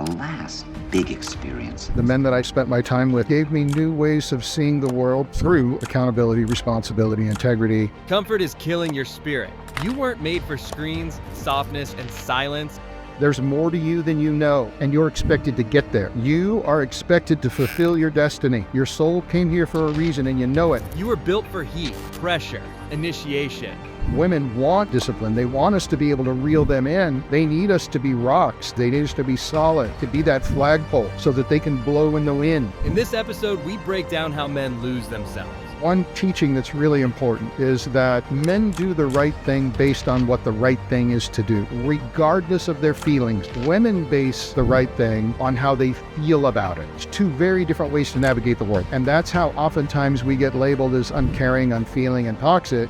the last big experience. The men that I spent my time with gave me new ways of seeing the world through accountability, responsibility, integrity. Comfort is killing your spirit. You weren't made for screens, softness, and silence. There's more to you than you know, and you're expected to get there. You are expected to fulfill your destiny. Your soul came here for a reason, and you know it. You were built for heat, pressure, initiation. Women want discipline. They want us to be able to reel them in. They need us to be rocks. They need us to be solid, to be that flagpole so that they can blow in the wind. In this episode, we break down how men lose themselves. One teaching that's really important is that men do the right thing based on what the right thing is to do, regardless of their feelings. Women base the right thing on how they feel about it. It's two very different ways to navigate the world. And that's how oftentimes we get labeled as uncaring, unfeeling, and toxic.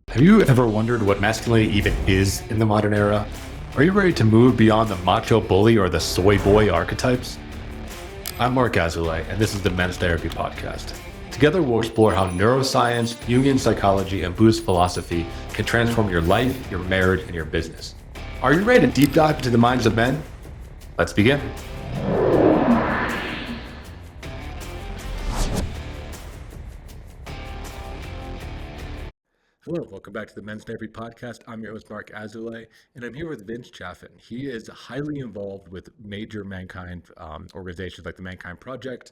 Have you ever wondered what masculinity even is in the modern era? Are you ready to move beyond the macho bully or the soy boy archetypes? I'm Marc Azoulay, and this is the Men's Therapy Podcast. Together, we'll explore how neuroscience, Jungian psychology, and Buddhist philosophy can transform your life, your marriage, and your business. Are you ready to deep dive into the minds of men? Let's begin. Hello, welcome back to the Men's Therapy Podcast. I'm your host, Marc Azoulay, and I'm here with Vince Chafin. He is highly involved with major mankind organizations like the Mankind Project,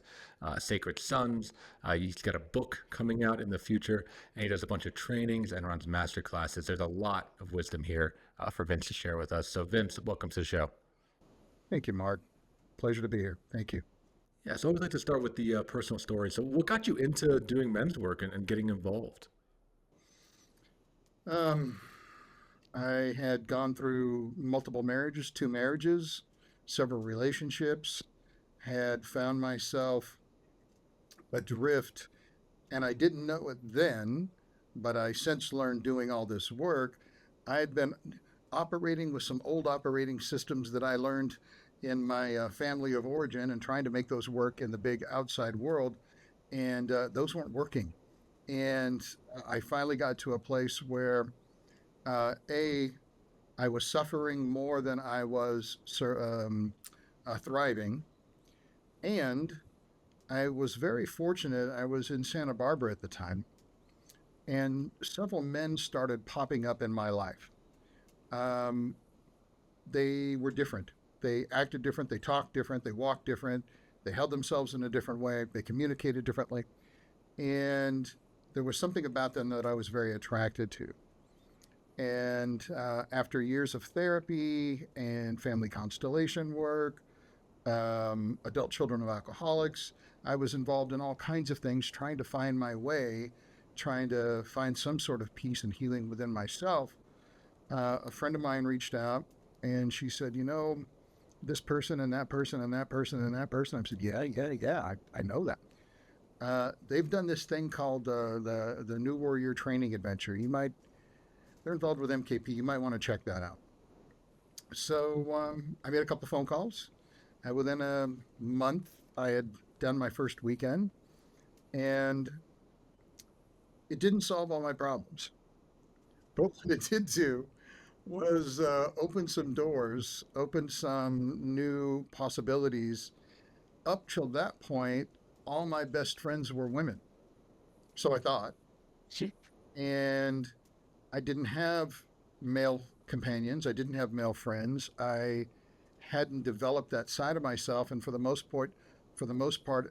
Sacred Sons. He's got a book coming out in the future, and he does a bunch of trainings and runs master classes. There's a lot of wisdom here for Vince to share with us. So Vince, welcome to the show. Thank you, Mark. Pleasure to be here. Thank you. Yeah, so I would like to start with the personal story. So what got you into doing men's work and getting involved? I had gone through multiple marriages, 2 marriages, several relationships, had found myself adrift, and I didn't know it then, but I since learned doing all this work. I had been operating with some old operating systems that I learned in my family of origin and trying to make those work in the big outside world, and those weren't working. And I finally got to a place where, I was suffering more than I was thriving. And I was very fortunate. I was in Santa Barbara at the time, and several men started popping up in my life. They were different. They acted different. They talked different. They walked different. They held themselves in a different way. They communicated differently. And there was something about them that I was very attracted to. And after years of therapy and family constellation work, adult children of alcoholics, I was involved in all kinds of things, trying to find my way, trying to find some sort of peace and healing within myself. A friend of mine reached out, and she said, you know, this person and that person and that person and that person. I said, yeah, I know that. They've done this thing called the New Warrior Training Adventure. They're involved with MKP. You might want to check that out. So I made a couple phone calls. Within a month, I had done my first weekend, and it didn't solve all my problems. But what it did do was open some doors, open some new possibilities. Up till that point, all my best friends were women. So I thought. And I didn't have male companions. I didn't have male friends. I hadn't developed that side of myself. And for the most part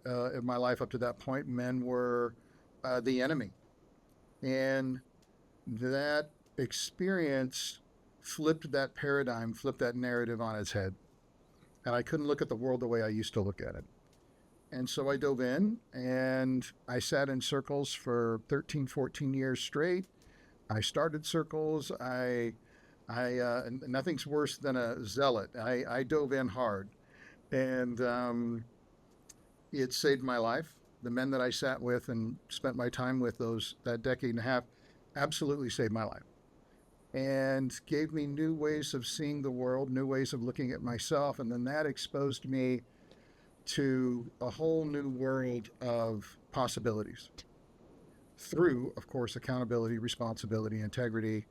of my life up to that point, men were the enemy. And that experience flipped that paradigm, flipped that narrative on its head. And I couldn't look at the world the way I used to look at it. And so I dove in, and I sat in circles for 13, 14 years straight. I started circles. Nothing's worse than a zealot. I dove in hard, and it saved my life. The men that I sat with and spent my time with that decade and a half absolutely saved my life and gave me new ways of seeing the world, new ways of looking at myself. And then that exposed me to a whole new world of possibilities through, of course, accountability, responsibility, integrity,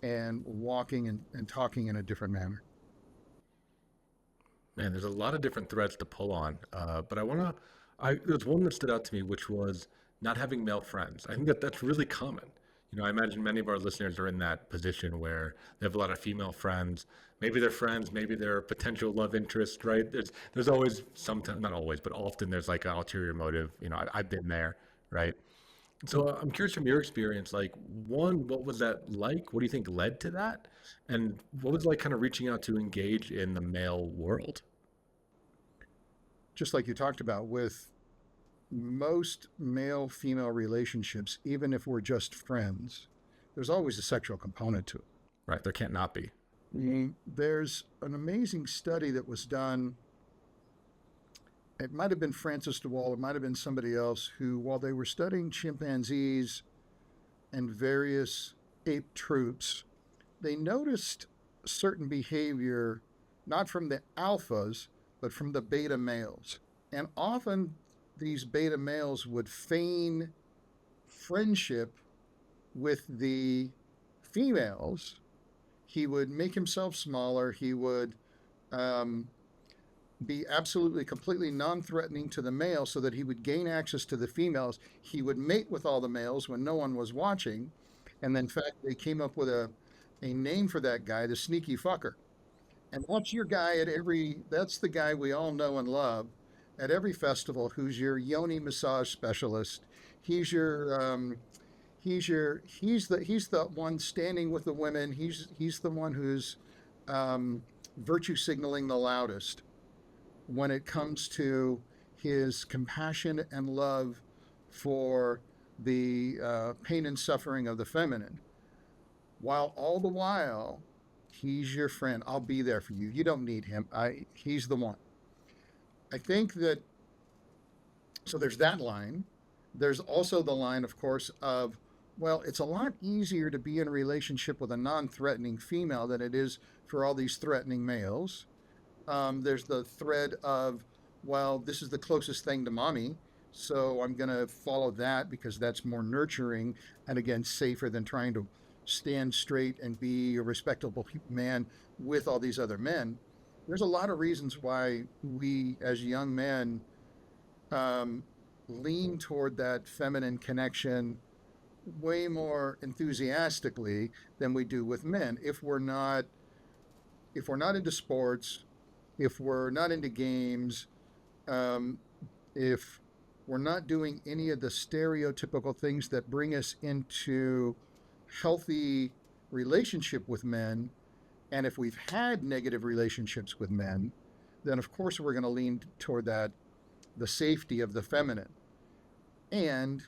and walking and talking in a different manner. Man, there's a lot of different threads to pull on, but there's one that stood out to me, which was not having male friends. I think that that's really common. I imagine many of our listeners are in that position where they have a lot of female friends. Maybe they're friends, maybe they're potential love interest, right? There's always sometimes, not always, but often there's like an ulterior motive. I've been there, right? So I'm curious from your experience, like one, what was that like? What do you think led to that? And what was it like kind of reaching out to engage in the male world? Just like you talked about with most male-female relationships, even if we're just friends, there's always a sexual component to it. Right, there can't not be. There's an amazing study that was done. It might have been Francis DeWall, it might have been somebody else, who, while they were studying chimpanzees and various ape troops, they noticed certain behavior, not from the alphas, but from the beta males. And often these beta males would feign friendship with the females. He would make himself smaller. He would be absolutely, completely non-threatening to the male so that he would gain access to the females. He would mate with all the males when no one was watching. And then, in fact, they came up with a name for that guy, the sneaky fucker. And that's your guy that's the guy we all know and love at every festival, who's your yoni massage specialist. He's the one standing with the women. He's the one who's virtue signaling the loudest when it comes to his compassion and love for the pain and suffering of the feminine. While all the while, he's your friend. I'll be there for you. You don't need him. He's the one. I think that, so there's that line. There's also the line, of course, of, well, it's a lot easier to be in a relationship with a non-threatening female than it is for all these threatening males. There's the thread of, well, this is the closest thing to mommy, so I'm going to follow that because that's more nurturing and, again, safer than trying to stand straight and be a respectable man with all these other men. There's a lot of reasons why we, as young men, lean toward that feminine connection way more enthusiastically than we do with men. If we're not into sports, if we're not into games, if we're not doing any of the stereotypical things that bring us into healthy relationship with men, and if we've had negative relationships with men, then of course we're going to lean toward that, the safety of the feminine. And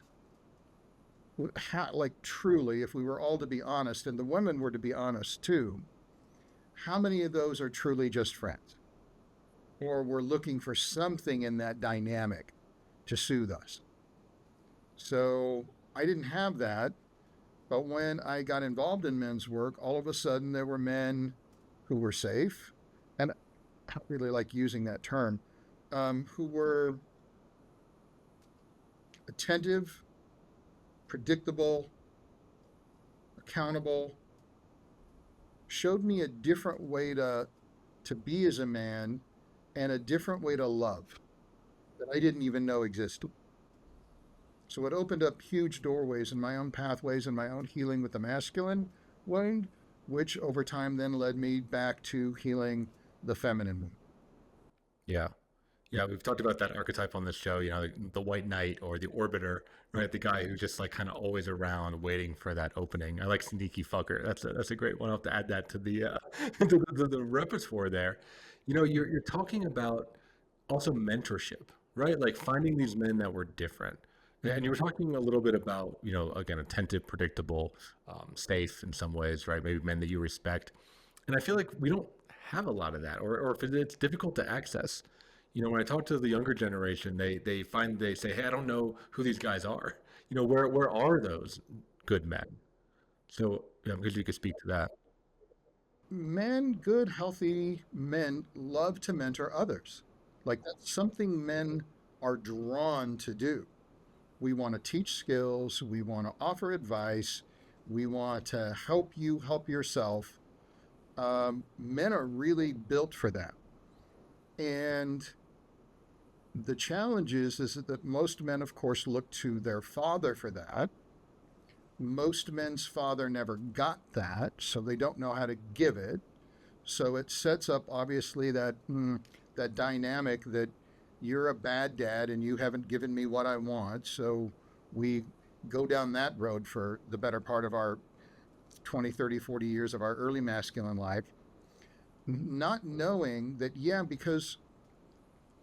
truly, if we were all to be honest, and the women were to be honest too, how many of those are truly just friends? Or we're looking for something in that dynamic to soothe us? So I didn't have that. But when I got involved in men's work, all of a sudden there were men who were safe, and I don't really like using that term, who were attentive, predictable, accountable, showed me a different way to be as a man and a different way to love that I didn't even know existed. So it opened up huge doorways in my own pathways and my own healing with the masculine wound, which over time then led me back to healing the feminine wound. Yeah. Yeah, we've talked about that archetype on this show, the white knight or the orbiter, right? The guy who's just like kind of always around waiting for that opening. I like sneaky fucker. That's a great one. I'll have to add that to the to the repertoire there. You're talking about also mentorship, right? Like finding these men that were different. And you were talking a little bit about, again, attentive, predictable, safe in some ways, right? Maybe men that you respect. And I feel like we don't have a lot of that, or if it's difficult to access. When I talk to the younger generation, they say, hey, I don't know who these guys are. Where are those good men? So, because you could speak to that. Men, good, healthy men, love to mentor others. Like that's something men are drawn to do. We want to teach skills. We want to offer advice. We want to help you help yourself. Men are really built for that. And the challenge is that most men, of course, look to their father for that. Most men's father never got that, so they don't know how to give it. So it sets up, obviously, that dynamic that you're a bad dad and you haven't given me what I want. So we go down that road for the better part of our 20, 30, 40 years of our early masculine life, not knowing that, yeah, because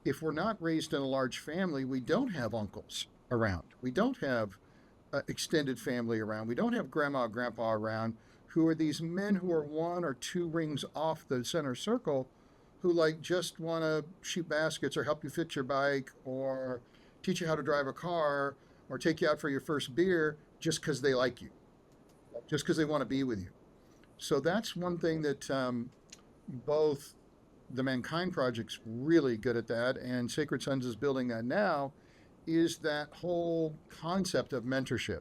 if we're not raised in a large family, we don't have uncles around. We don't have extended family around. We don't have grandma, grandpa around, who are these men who are one or two rings off the center circle, who like just want to shoot baskets or help you fix your bike or teach you how to drive a car or take you out for your first beer just because they like you, just because they want to be with you. So that's one thing that both the Mankind Project's really good at that, and Sacred Sons is building that now, is that whole concept of mentorship,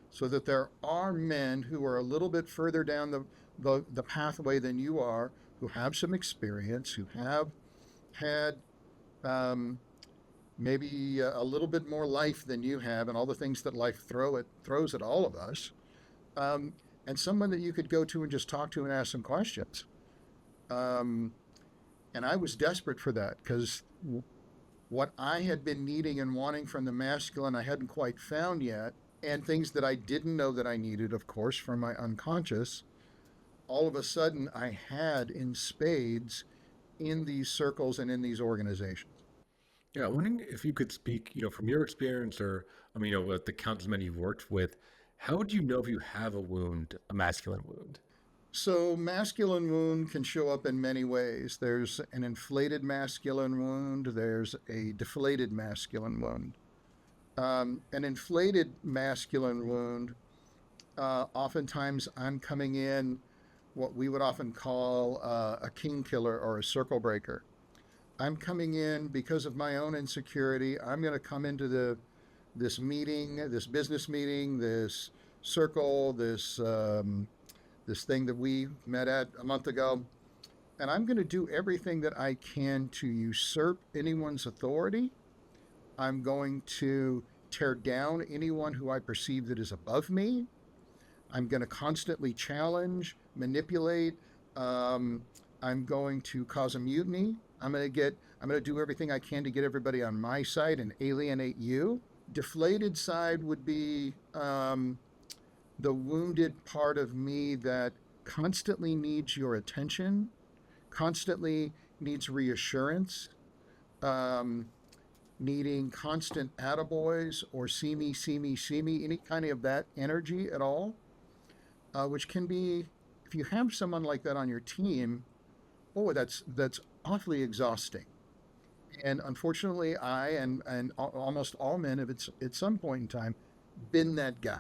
so that there are men who are a little bit further down the pathway than you are, who have some experience, who have had maybe a little bit more life than you have, and all the things that life throws at all of us, and someone that you could go to and just talk to and ask some questions. And I was desperate for that, because what I had been needing and wanting from the masculine, I hadn't quite found yet, and things that I didn't know that I needed, of course, from my unconscious, all of a sudden I had in spades in these circles and in these organizations. Yeah, I'm wondering if you could speak, from your experience or, with the countless men you've worked with, how would you know if you have a wound, a masculine wound? So masculine wound can show up in many ways. There's an inflated masculine wound. There's a deflated masculine wound. An inflated masculine wound, oftentimes I'm coming in what we would often call a king killer or a circle breaker. I'm coming in because of my own insecurity. I'm going to come into this meeting, this business meeting, this circle, this thing that we met at a month ago, and I'm going to do everything that I can to usurp anyone's authority. I'm going to tear down anyone who I perceive that is above me. I'm going to constantly challenge, manipulate. I'm going to cause a mutiny. I'm going to do everything I can to get everybody on my side and alienate you. Deflated side would be the wounded part of me that constantly needs your attention, constantly needs reassurance, needing constant attaboys or see me, see me, see me, any kind of that energy at all, which can be, if you have someone like that on your team, that's awfully exhausting. And unfortunately, I and almost all men have at some point in time been that guy,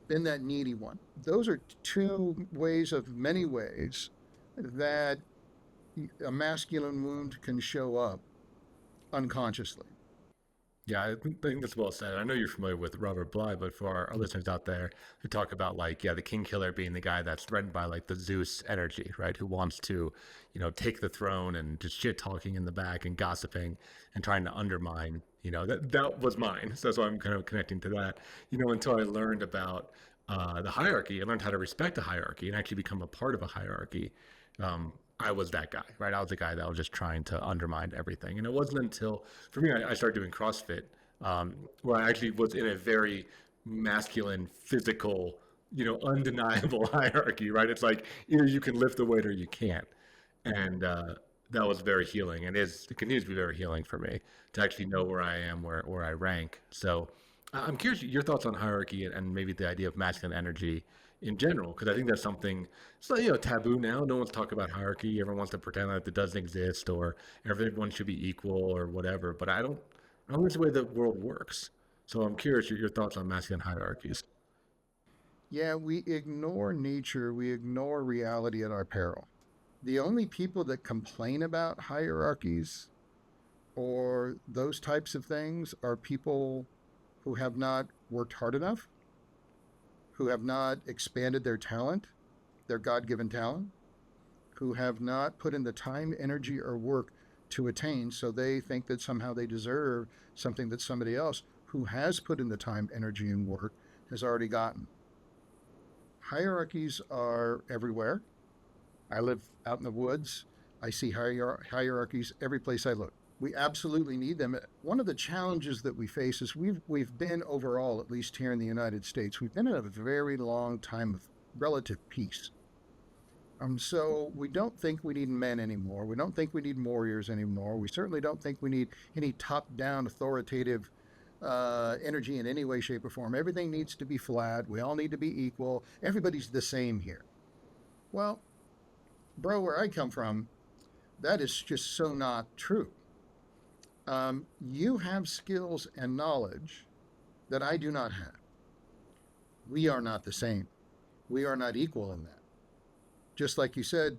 been that needy one. Those are two ways of many ways that a masculine wound can show up unconsciously. Yeah, I think that's well said. I know you're familiar with Robert Bly, but for our listeners out there who talk about the king killer being the guy that's threatened by the Zeus energy, right? Who wants to, take the throne and just shit talking in the back and gossiping and trying to undermine, that was mine. So that's why I'm kind of connecting to that, until I learned about the hierarchy. I learned how to respect a hierarchy and actually become a part of a hierarchy. I was that guy, right? I was the guy that was just trying to undermine everything. And it wasn't until, for me, I started doing CrossFit, where I actually was in a very masculine, physical, undeniable hierarchy, right? It's like either you can lift the weight or you can't. And that was very healing, and it continues to be very healing for me to actually know where I am, where I rank. So I'm curious your thoughts on hierarchy and maybe the idea of masculine energy in general, because I think that's something, it's taboo now. No one's talking about hierarchy. Everyone wants to pretend like it doesn't exist or everyone should be equal or whatever. But I don't think it's the way the world works. So I'm curious your thoughts on masculine hierarchies. Yeah, we ignore nature, we ignore reality at our peril. The only people that complain about hierarchies or those types of things are people who have not worked hard enough, who have not expanded their talent, their God-given talent, who have not put in the time, energy, or work to attain. So they think that somehow they deserve something that somebody else who has put in the time, energy, and work has already gotten. Hierarchies are everywhere. I live out in the woods. I see hierarchies every place I look. We absolutely need them. One of the challenges that we face is we've been overall, at least here in the United States, we've been in a very long time of relative peace. So we don't think we need men anymore. We don't think we need warriors anymore. We certainly don't think we need any top-down authoritative energy in any way, shape, or form. Everything needs to be flat. We all need to be equal. Everybody's the same here. Well, bro, where I come from, that is just so not true. You have skills and knowledge that I do not have. We are not the same. We are not equal in that. Just like you said,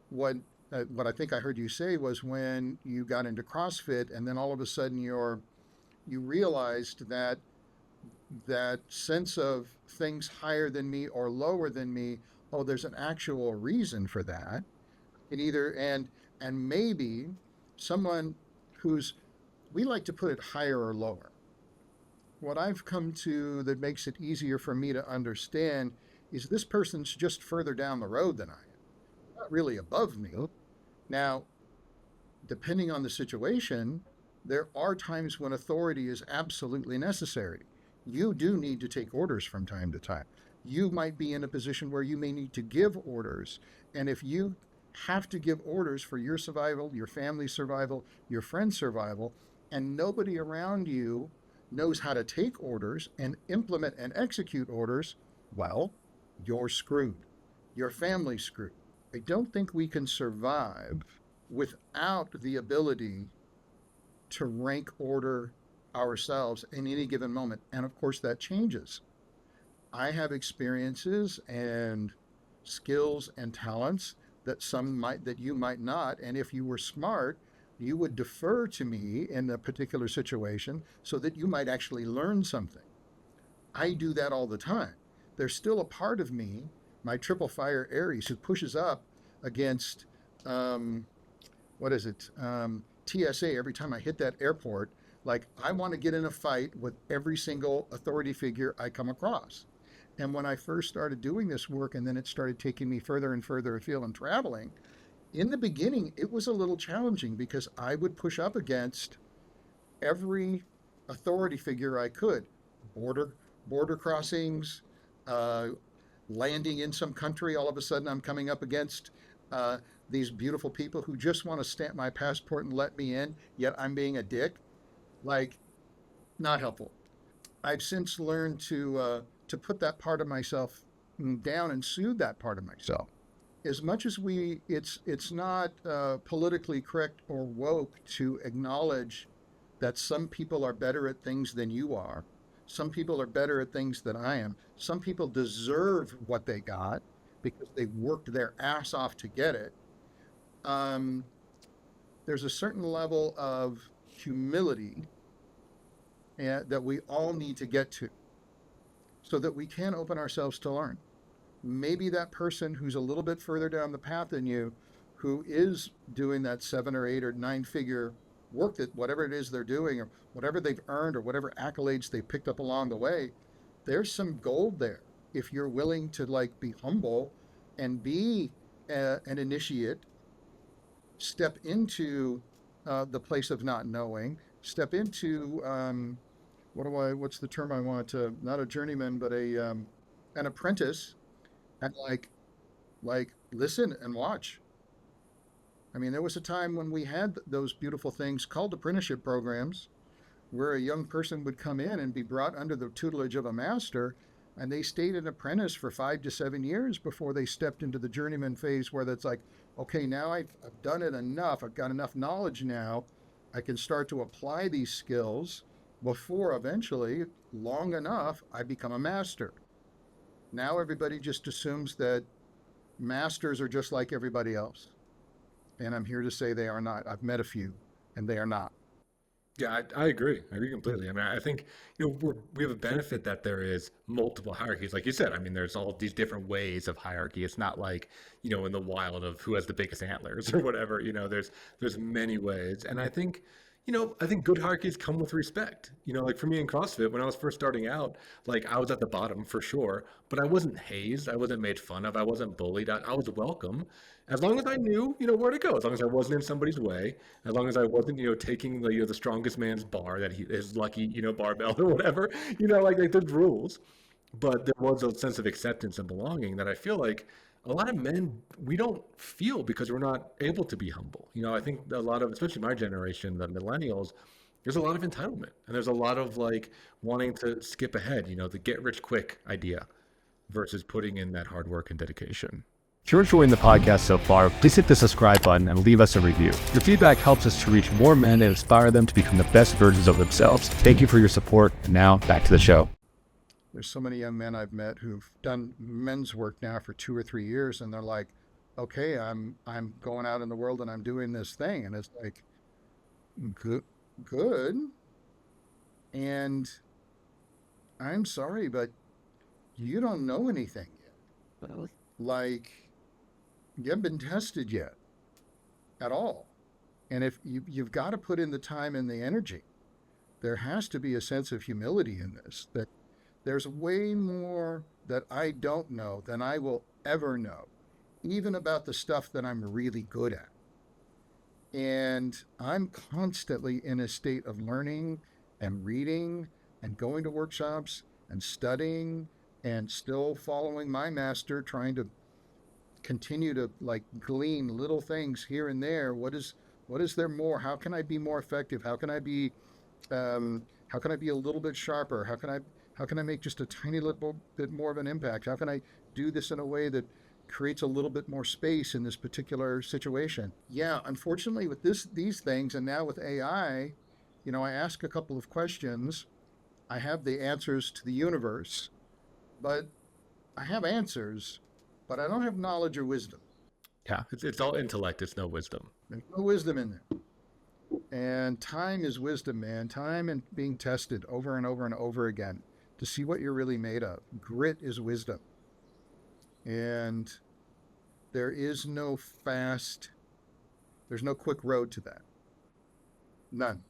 what I think I heard you say was when you got into CrossFit and then all of a sudden you realized that sense of things higher than me or lower than me, oh, there's an actual reason for that. And maybe someone who's, we like to put it higher or lower. What I've come to that makes it easier for me to understand is this person's just further down the road than I am, not really above me. Now, depending on the situation, there are times when authority is absolutely necessary. You do need to take orders from time to time. You might be in a position where you may need to give orders. And if you have to give orders for your survival, your family's survival, your friend's survival, and nobody around you knows how to take orders and implement and execute orders, well, you're screwed. Your family's screwed. I don't think we can survive without the ability to rank order ourselves in any given moment. And of course, that changes. I have experiences and skills and talents that you might not. And if you were smart, you would defer to me in a particular situation so that you might actually learn something. I do that all the time. There's still a part of me, my triple fire Aries, who pushes up against, TSA every time I hit that airport. Like, I want to get in a fight with every single authority figure I come across. And when I first started doing this work, and then it started taking me further and further afield and traveling, in the beginning, it was a little challenging because I would push up against every authority figure I could. Border crossings, landing in some country, all of a sudden I'm coming up against these beautiful people who just want to stamp my passport and let me in, yet I'm being a dick. Like, not helpful. I've since learned to put that part of myself down and soothe that part of myself. As much as it's not politically correct or woke to acknowledge that some people are better at things than you are. Some people are better at things than I am. Some people deserve what they got because they worked their ass off to get it. There's a certain level of humility that we all need to get to so that we can open ourselves to learn. Maybe that person who's a little bit further down the path than you, who is doing that 7 or 8 or 9 figure work, that whatever it is they're doing or whatever they've earned or whatever accolades they picked up along the way, there's some gold there if you're willing to be humble and be an initiate, step into the place of not knowing, step into what's the term I want to, not a journeyman but an apprentice, and listen and watch. I mean, there was a time when we had those beautiful things called apprenticeship programs where a young person would come in and be brought under the tutelage of a master, and they stayed an apprentice for 5 to 7 years before they stepped into the journeyman phase, where that's like, okay, now I've done it enough. I've got enough knowledge now. I can start to apply these skills before eventually, long enough, I become a master. Now everybody just assumes that masters are just like everybody else. And I'm here to say they are not. I've met a few, and they are not. Yeah, I agree. I agree completely. I mean, I think, we have a benefit that there is multiple hierarchies. Like you said, I mean, there's all these different ways of hierarchy. It's not like, in the wild of who has the biggest antlers or whatever, there's many ways. And I think good hierarchies come with respect. Like for me in CrossFit, when I was first starting out, like I was at the bottom for sure, but I wasn't hazed. I wasn't made fun of. I wasn't bullied. I was welcome as long as I knew, where to go, as long as I wasn't in somebody's way, as long as I wasn't, taking the strongest man's bar that his lucky, barbell or whatever, like there's rules. But there was a sense of acceptance and belonging that I feel like a lot of men, we don't feel because we're not able to be humble. I think a lot of, especially my generation, the millennials, there's a lot of entitlement and there's a lot of like wanting to skip ahead, the get rich quick idea versus putting in that hard work and dedication. If you're enjoying the podcast so far, please hit the subscribe button and leave us a review. Your feedback helps us to reach more men and inspire them to become the best versions of themselves. Thank you for your support. And now back to the show. There's so many young men I've met who've done men's work now for 2 or 3 years, and they're like, okay, I'm going out in the world and I'm doing this thing. And it's like, good. And I'm sorry, but you don't know anything yet. Like, you haven't been tested yet at all. And if you've got to put in the time and the energy, there has to be a sense of humility in this, that there's way more that I don't know than I will ever know, even about the stuff that I'm really good at. And I'm constantly in a state of learning and reading and going to workshops and studying and still following my master, trying to continue to like glean little things here and there. What is there more? How can I be more effective? How can I be a little bit sharper? How can I make just a tiny little bit more of an impact? How can I do this in a way that creates a little bit more space in this particular situation? Yeah, unfortunately with these things, and now with AI, I ask a couple of questions. I have the answers to the universe, but I have answers, but I don't have knowledge or wisdom. Yeah, it's all intellect. It's no wisdom. There's no wisdom in there. And time is wisdom, man. Time and being tested over and over and over again to see what you're really made of. Grit is wisdom. And there's no quick road to that. None.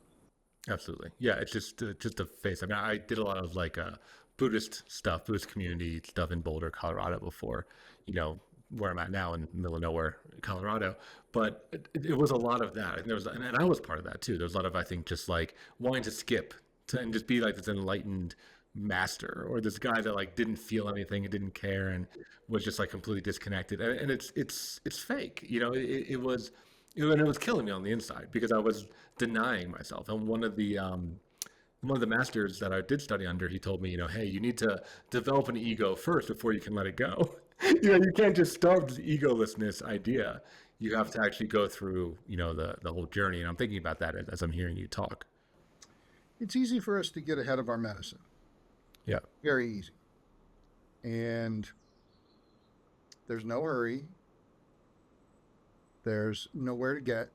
Absolutely. Yeah, it's just a face. I mean, I did a lot of like Buddhist community stuff in Boulder, Colorado before, where I'm at now in the middle of nowhere, Colorado. But it was a lot of that. And I was part of that too. There was a lot of, I think, just like wanting to skip and just be like this enlightened master, or this guy that like didn't feel anything and didn't care and was just like completely disconnected. And it's fake. It was killing me on the inside because I was denying myself. And one of the masters that I did study under, he told me, hey, you need to develop an ego first before you can let it go. You can't just start with this egolessness idea. You have to actually go through, the whole journey. And I'm thinking about that as I'm hearing you talk. It's easy for us to get ahead of our medicine. Yeah. Very easy. And there's no hurry. There's nowhere to get.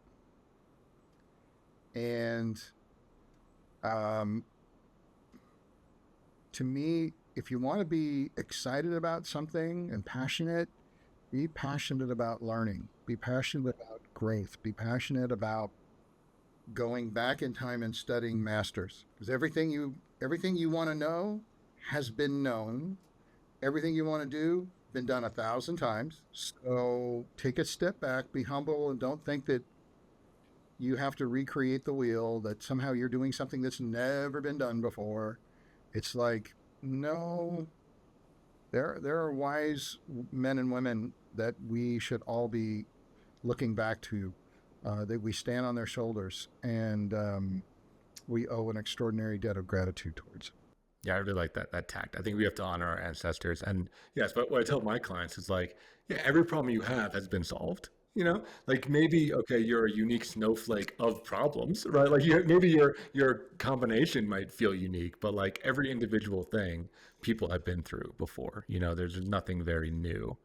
And to me, if you want to be excited about something and passionate, be passionate about learning. Be passionate about growth. Be passionate about going back in time and studying masters. Because everything you want to know has been known. Everything you want to do, been done 1,000 times. So take a step back, be humble, and don't think that you have to recreate the wheel, that somehow you're doing something that's never been done before. It's like, no, there are wise men and women that we should all be looking back to, that we stand on their shoulders, and we owe an extraordinary debt of gratitude towards. Yeah, I really like that tact. I think we have to honor our ancestors. And yes, but what I tell my clients is like, yeah, every problem you have has been solved. Like maybe, okay, you're a unique snowflake of problems, right? Like maybe your combination might feel unique, but like every individual thing people have been through before, there's nothing very new.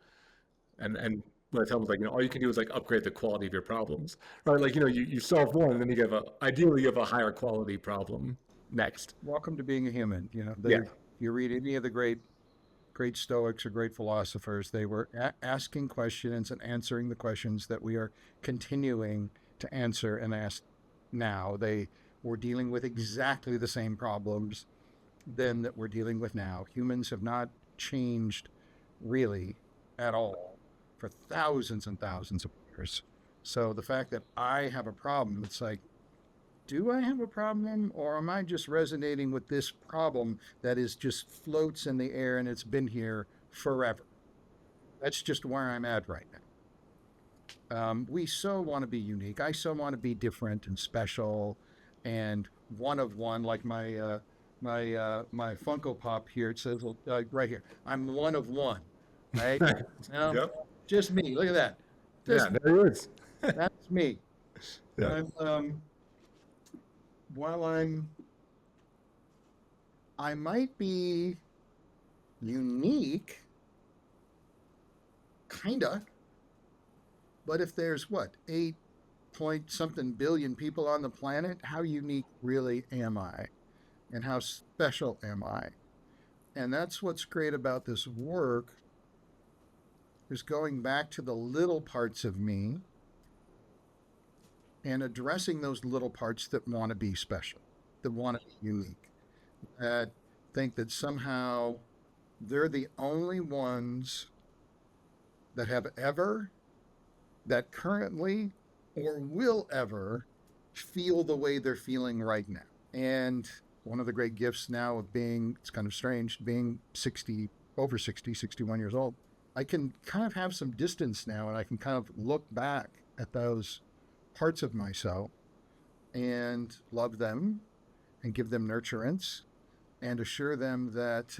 And But I tell them, like, all you can do is like upgrade the quality of your problems, right? Like, you solve one, and then you have ideally you have a higher quality problem next. Welcome to being a human. Yeah. You read any of the great Stoics or great philosophers, they were asking questions and answering the questions that we are continuing to answer and ask now. They were dealing with exactly the same problems then that we're dealing with now. Humans have not changed really at all for thousands and thousands of years. So the fact that I have a problem, it's like, do I have a problem, or am I just resonating with this problem that is just floats in the air and it's been here forever? That's just where I'm at right now. We so want to be unique. I so want to be different and special and one of one, like my Funko Pop here. It says right here, I'm one of one, right? Yep. Just me. Look at that. Yeah, there it is. That's me. Yeah. While I might be unique, kinda, but if there's 8 point something billion people on the planet, how unique really am I? And how special am I? And that's what's great about this work, is going back to the little parts of me and addressing those little parts that want to be special, that want to be unique, that think that somehow they're the only ones that have ever, that currently, or will ever feel the way they're feeling right now. And one of the great gifts now of being, it's kind of strange, being 61 years old, I can kind of have some distance now, and I can kind of look back at those parts of myself and love them and give them nurturance and assure them that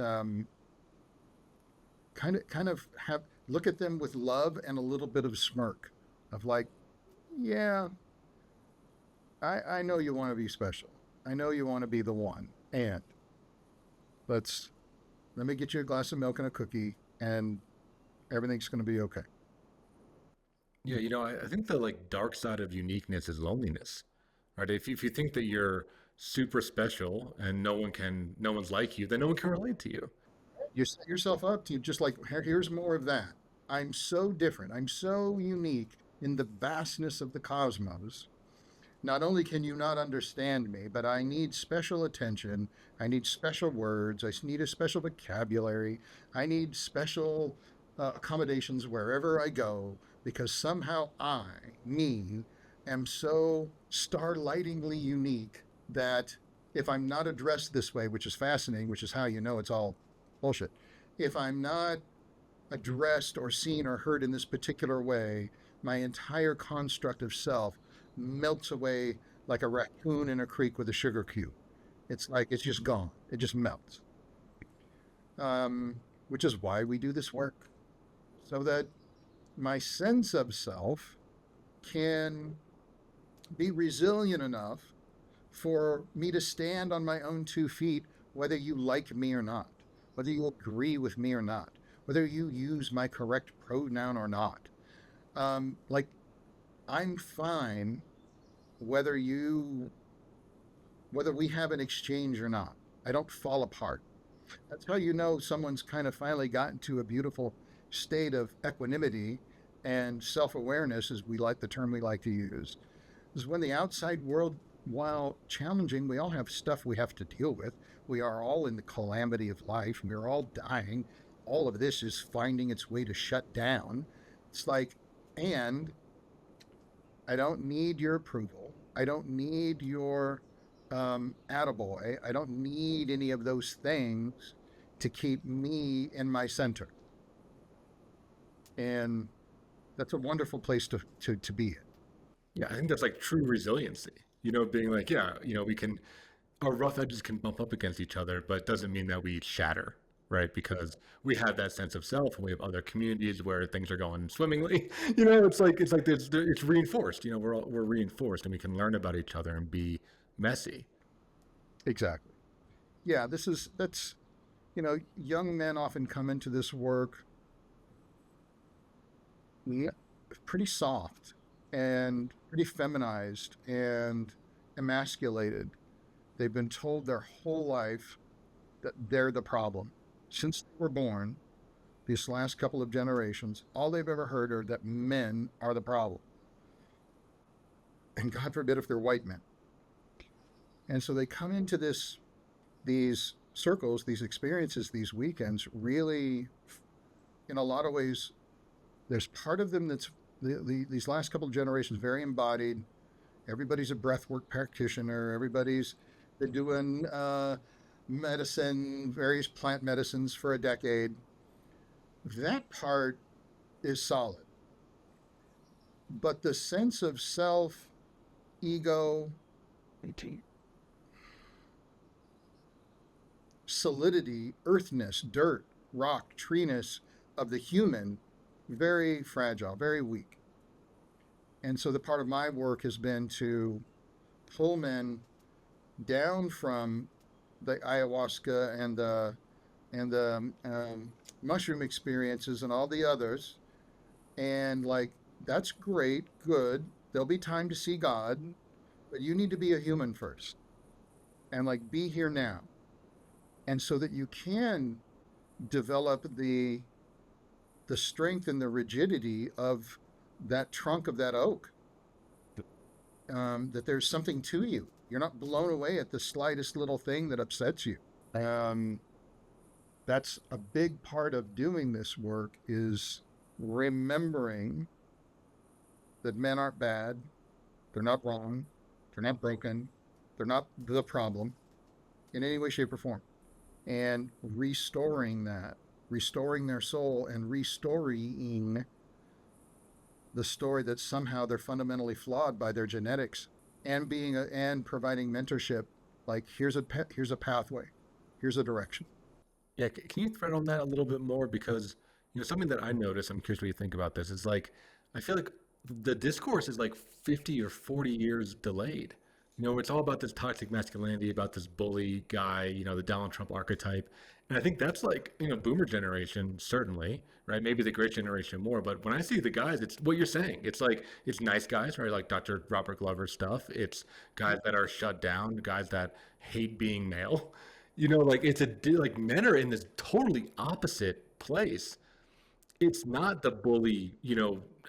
kind of have look at them with love and a little bit of smirk of like, yeah, I know you want to be special. I know you want to be the one. And let me get you a glass of milk and a cookie, and everything's going to be okay. Yeah, I think the dark side of uniqueness is loneliness, right? If you think that you're super special and no one's like you, then no one can relate to you. You set yourself up to just like, here's more of that. I'm so different. I'm so unique in the vastness of the cosmos. Not only can you not understand me, but I need special attention. I need special words. I need a special vocabulary. I need special accommodations wherever I go, because somehow me, am so starlightingly unique that if I'm not addressed this way, which is fascinating, which is how you know it's all bullshit, if I'm not addressed or seen or heard in this particular way, my entire construct of self melts away like a raccoon in a creek with a sugar cube. It's like, it's just gone. It just melts. Which is why we do this work. So that my sense of self can be resilient enough for me to stand on my own 2 feet, whether you like me or not, whether you agree with me or not, whether you use my correct pronoun or not. Like, I'm fine whether we have an exchange or not. I don't fall apart. That's how you know someone's kind of finally gotten to a beautiful state of equanimity and self-awareness, is the term we like to use, is when the outside world, while challenging, we all have stuff we have to deal with. We are all in the calamity of life. We're all dying. All of this is finding its way to shut down. It's like, and I don't need your approval. I don't need your attaboy. I don't need any of those things to keep me in my center. And that's a wonderful place to be in. Yeah, I think that's true resiliency. Being like, yeah, our rough edges can bump up against each other, but it doesn't mean that we shatter, right? Because we have that sense of self, and we have other communities where things are going swimmingly. It's reinforced. We're reinforced, and we can learn about each other and be messy. Exactly. Yeah, that's young men often come into this work yeah, pretty soft and pretty feminized and emasculated. They've been told their whole life that they're the problem. Since they were born, these last couple of generations, all they've ever heard are that men are the problem. And God forbid if they're white men. And so they come into these circles, these experiences, these weekends, really, in a lot of ways, there's part of them that's these last couple of generations very embodied. Everybody's a breathwork practitioner. Everybody's been doing medicine, various plant medicines for a decade. That part is solid. But the sense of self, ego, solidity, earthness, dirt, rock, treeness of the human, very fragile, very weak. And so the part of my work has been to pull men down from the ayahuasca and the mushroom experiences and all the others, and like, that's great, good. There'll be time to see God, but you need to be a human first, and like, be here now, and so that you can develop the strength and the rigidity of that trunk of that oak. That there's something to you. You're not blown away at the slightest little thing that upsets you. That's a big part of doing this work, is remembering that men aren't bad, they're not wrong, they're not broken, they're not the problem in any way, shape, or form. And restoring that, restoring their soul, and restoring the story that somehow they're fundamentally flawed by their genetics, and and providing mentorship, like, here's a pathway, here's a direction. Yeah, can you thread on that a little bit more? Because, something that I notice, I'm curious what you think about this, is like, I feel like the discourse is like 50 or 40 years delayed. It's all about this toxic masculinity, about this bully guy, the Donald Trump archetype. And I think that's like, boomer generation, certainly, right? Maybe the great generation more. But when I see the guys, it's what you're saying. It's like, it's nice guys, right? Like Dr. Robert Glover stuff. It's guys that are shut down, guys that hate being male. Like, like, men are in this totally opposite place. It's not the bully,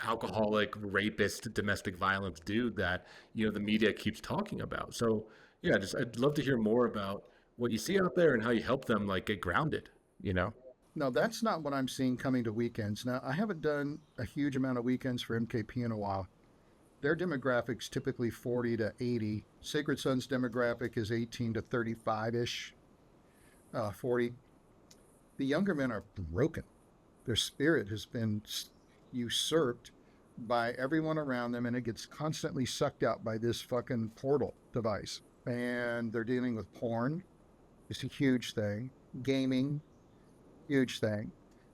alcoholic, rapist, domestic violence dude that, the media keeps talking about. So yeah, I'd love to hear more about what you see out there and how you help them, like, get grounded, No, that's not what I'm seeing coming to weekends. Now, I haven't done a huge amount of weekends for MKP in a while. Their demographics typically 40 to 80. Sacred Son's demographic is 18 to 35-ish, 40. The younger men are broken. Their spirit has been usurped by everyone around them, and it gets constantly sucked out by this fucking portal device. And they're dealing with porn. It's a huge thing. Gaming, huge thing.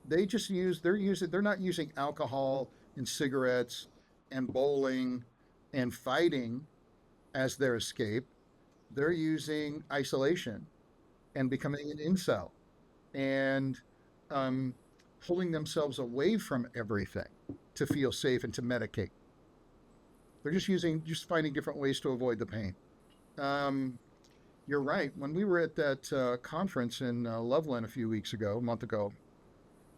They're not using alcohol and cigarettes and bowling and fighting as their escape. They're using isolation and becoming an incel and pulling themselves away from everything to feel safe and to medicate. They're just finding different ways to avoid the pain. You're right. When we were at that conference in Loveland a month ago,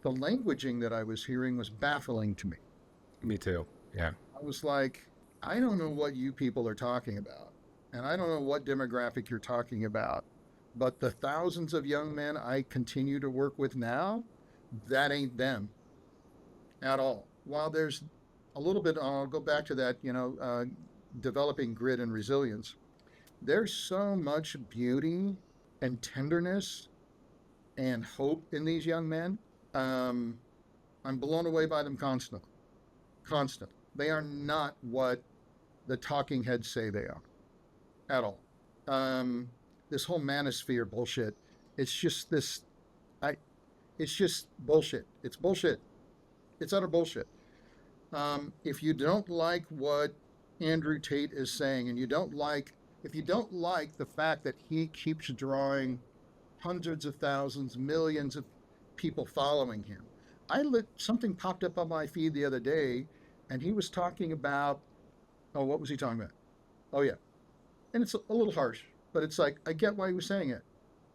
the languaging that I was hearing was baffling to me. Me too. Yeah. I was like, I don't know what you people are talking about, and I don't know what demographic you're talking about, but the thousands of young men I continue to work with now, that ain't them at all. While there's a little bit, I'll go back to that, developing grit and resilience. There's so much beauty and tenderness and hope in these young men. I'm blown away by them constantly. They are not what the talking heads say they are at all. This whole manosphere bullshit, it's just bullshit. It's bullshit. It's utter bullshit. If you don't like what Andrew Tate is saying, and if you don't like the fact that he keeps drawing hundreds of thousands, millions of people following him, something popped up on my feed the other day, and he was talking about, oh, what was he talking about? Oh yeah, and it's a little harsh, but it's like I get why he was saying it.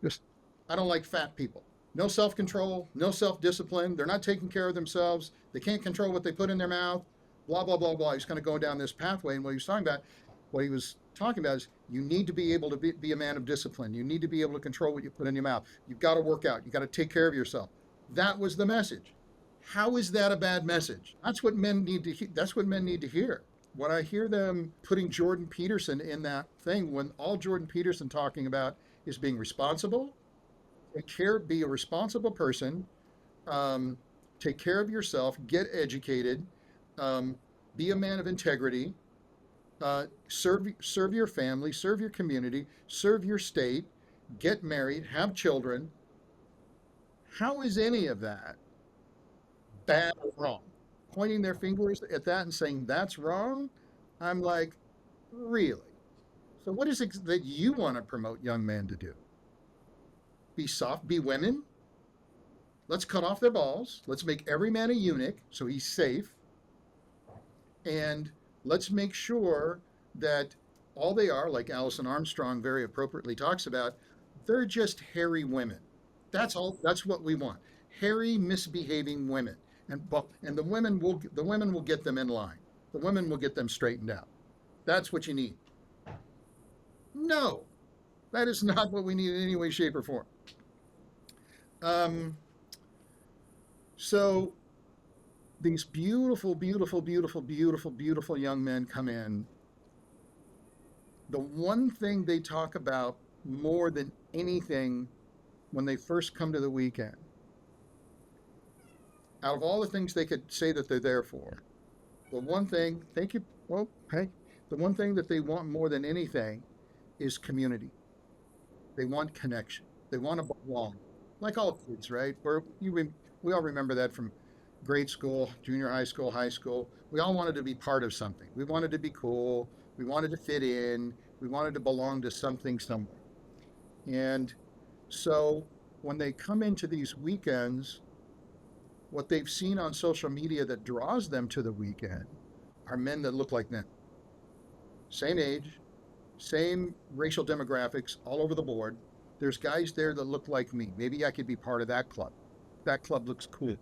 Just I don't like fat people. No self-control, no self-discipline. They're not taking care of themselves. They can't control what they put in their mouth. Blah blah blah blah. He's kind of going down this pathway, and what he was talking about is you need to be able to be a man of discipline. You need to be able to control what you put in your mouth. You've got to work out. You got to take care of yourself. That was the message. How is that a bad message? That's what men need to. That's what men need to hear. When I hear them putting Jordan Peterson in that thing, when all Jordan Peterson talking about is being responsible, take care, be a responsible person, take care of yourself, get educated, be a man of integrity, serve your family, serve your community, serve your state, get married, have children. How is any of that bad or wrong? Pointing their fingers at that and saying that's wrong, I'm like, really? So what is it that you want to promote young men to do? Be soft, be women? Let's cut off their balls. Let's make every man a eunuch so he's safe. And let's make sure that all they are, like Alison Armstrong very appropriately talks about, they're just hairy women. That's all. That's what we want. Hairy, misbehaving women. And the women will get them in line. The women will get them straightened out. That's what you need. No, that is not what we need in any way, shape, or form. So these beautiful, beautiful, beautiful, beautiful, beautiful young men come in. The one thing they talk about more than anything when they first come to the weekend, out of all the things they could say that they're there for, the one thing, thank you, well, hey, the one thing that they want more than anything is community. They want connection. They want to belong. Like all kids, right? We all remember that from grade school, junior high school, high school. We all wanted to be part of something. We wanted to be cool. We wanted to fit in. We wanted to belong to something somewhere. And so when they come into these weekends, what they've seen on social media that draws them to the weekend are men that look like them. Same age, same racial demographics all over the board. There's guys there that look like me. Maybe I could be part of that club. That club looks cool.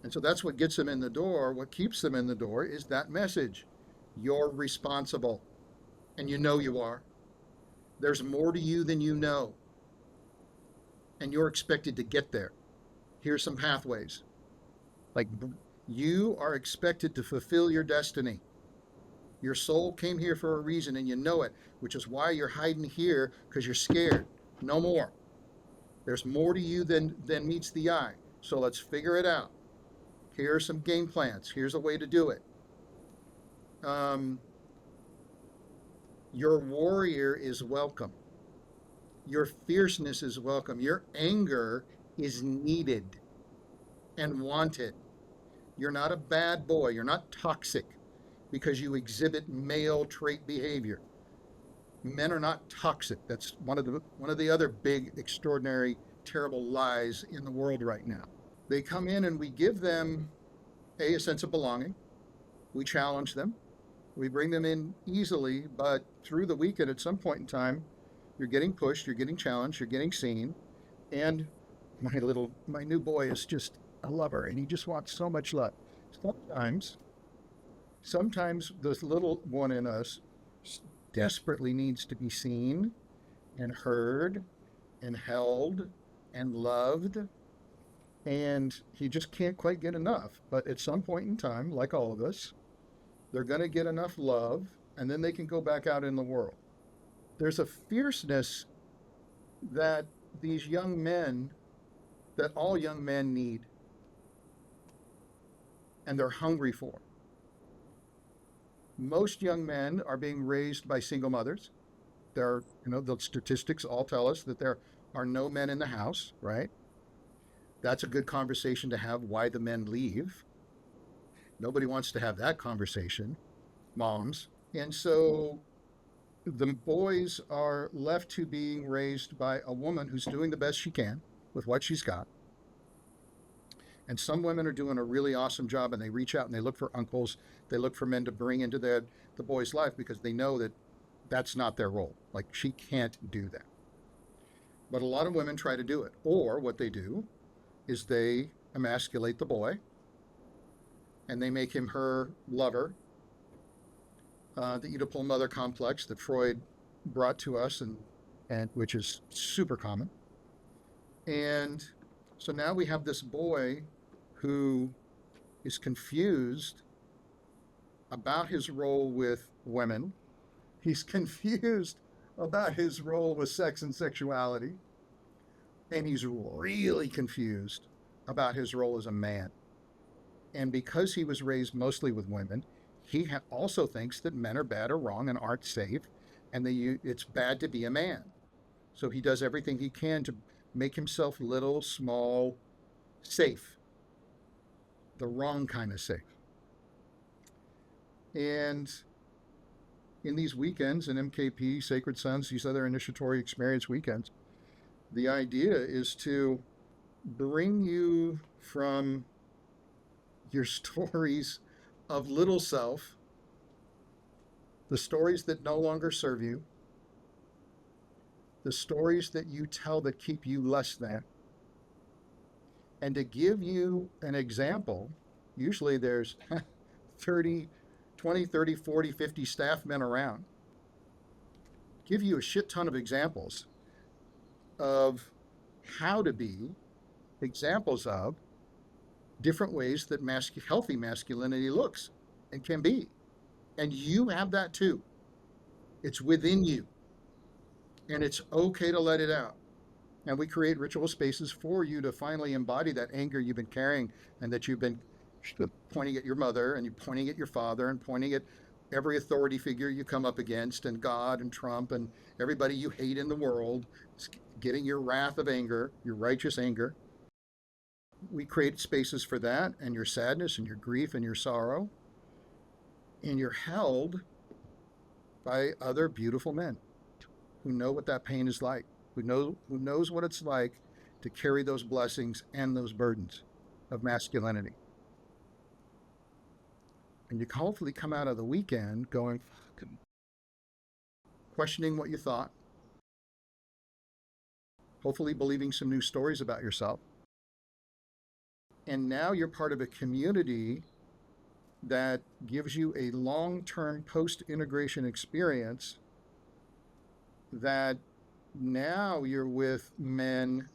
And so that's what gets them in the door. What keeps them in the door is that message. You're responsible. And you know you are. There's more to you than you know. And you're expected to get there. Here's some pathways. Like, you are expected to fulfill your destiny. Your soul came here for a reason and you know it, which is why you're hiding here, because you're scared. No more. There's more to you than meets the eye. So let's figure it out. Here are some game plans. Here's a way to do it. Your warrior is welcome. Your fierceness is welcome. Your anger is needed and wanted. You're not a bad boy. You're not toxic because you exhibit male trait behavior. Men are not toxic. That's one of the other big, extraordinary, terrible lies in the world right now. They come in and we give them a sense of belonging. We challenge them. We bring them in easily, but through the weekend at some point in time, you're getting pushed, you're getting challenged, you're getting seen. And my new boy is just a lover and he just wants so much love. Sometimes this little one in us desperately needs to be seen and heard and held and loved. And he just can't quite get enough. But at some point in time, like all of us, they're going to get enough love and then they can go back out in the world. There's a fierceness that these young men, that all young men need, and they're hungry for. Most young men are being raised by single mothers. The statistics all tell us that there are no men in the house, right? That's a good conversation to have, why the men leave. Nobody wants to have that conversation, moms. And so the boys are left to being raised by a woman who's doing the best she can with what she's got. And some women are doing a really awesome job, and they reach out and they look for uncles. They look for men to bring into the boy's life because they know that that's not their role. Like, she can't do that. But a lot of women try to do it. Or what they do is they emasculate the boy and they make him her lover. The Oedipal mother complex that Freud brought to us, and which is super common. And so now we have this boy who is confused about his role with women. He's confused about his role with sex and sexuality. And he's really confused about his role as a man. And because he was raised mostly with women, he also thinks that men are bad or wrong and aren't safe, and it's bad to be a man. So he does everything he can to make himself little, small, safe. The wrong kind of safe. And in these weekends, in MKP, Sacred Sons, these other initiatory experience weekends, the idea is to bring you from your stories of little self, the stories that no longer serve you, the stories that you tell that keep you less than, and to give you an example. Usually there's 20, 30, 40, 50 staff men around. Give you a shit ton of examples of how to be, examples of different ways that healthy masculinity looks and can be. And you have that too. It's within you. And it's okay to let it out. And we create ritual spaces for you to finally embody that anger you've been carrying, and that you've been pointing at your mother, and you're pointing at your father, and pointing at every authority figure you come up against, and God and Trump and everybody you hate in the world. It's getting your wrath of anger, your righteous anger. We create spaces for that, and your sadness and your grief and your sorrow. And you're held by other beautiful men who know what that pain is like, who knows what it's like to carry those blessings and those burdens of masculinity. And you hopefully come out of the weekend going, questioning what you thought, hopefully believing some new stories about yourself. And now you're part of a community that gives you a long-term post-integration experience, that now you're with men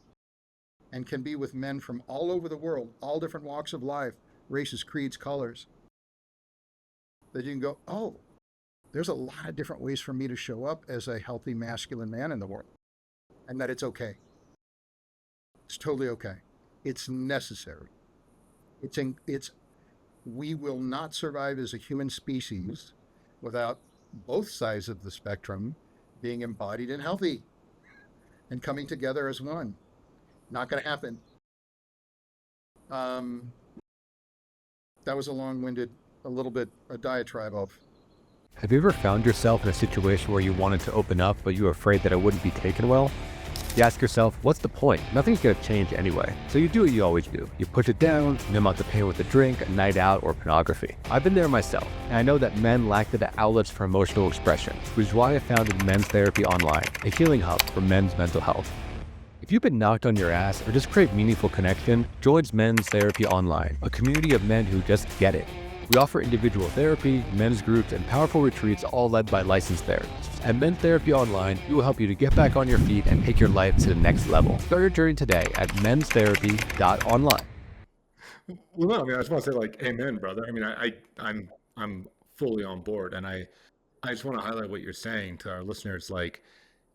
and can be with men from all over the world, all different walks of life, races, creeds, colors, that you can go, oh, there's a lot of different ways for me to show up as a healthy masculine man in the world, and that it's okay. It's totally okay. It's necessary. We will not survive as a human species without both sides of the spectrum being embodied and healthy and coming together as one. Not going to happen. That was a long-winded, a little bit a diatribe of. Have you ever found yourself in a situation where you wanted to open up, but you were afraid that it wouldn't be taken well? You ask yourself, what's the point? Nothing's going to change anyway. So you do what you always do. You push it down, numb out the pain with a drink, a night out, or pornography. I've been there myself, and I know that men lack the outlets for emotional expression, which is why I founded Men's Therapy Online, a healing hub for men's mental health. If you've been knocked on your ass or just crave meaningful connection, join Men's Therapy Online, a community of men who just get it. We offer individual therapy, men's groups, and powerful retreats, all led by licensed therapists. At Men's Therapy Online, we will help you to get back on your feet and take your life to the next level. Start your journey today at menstherapy.online. Well, no, I mean, I just want to say, like, amen, brother. I mean, I'm fully on board, and I just want to highlight what you're saying to our listeners. Like,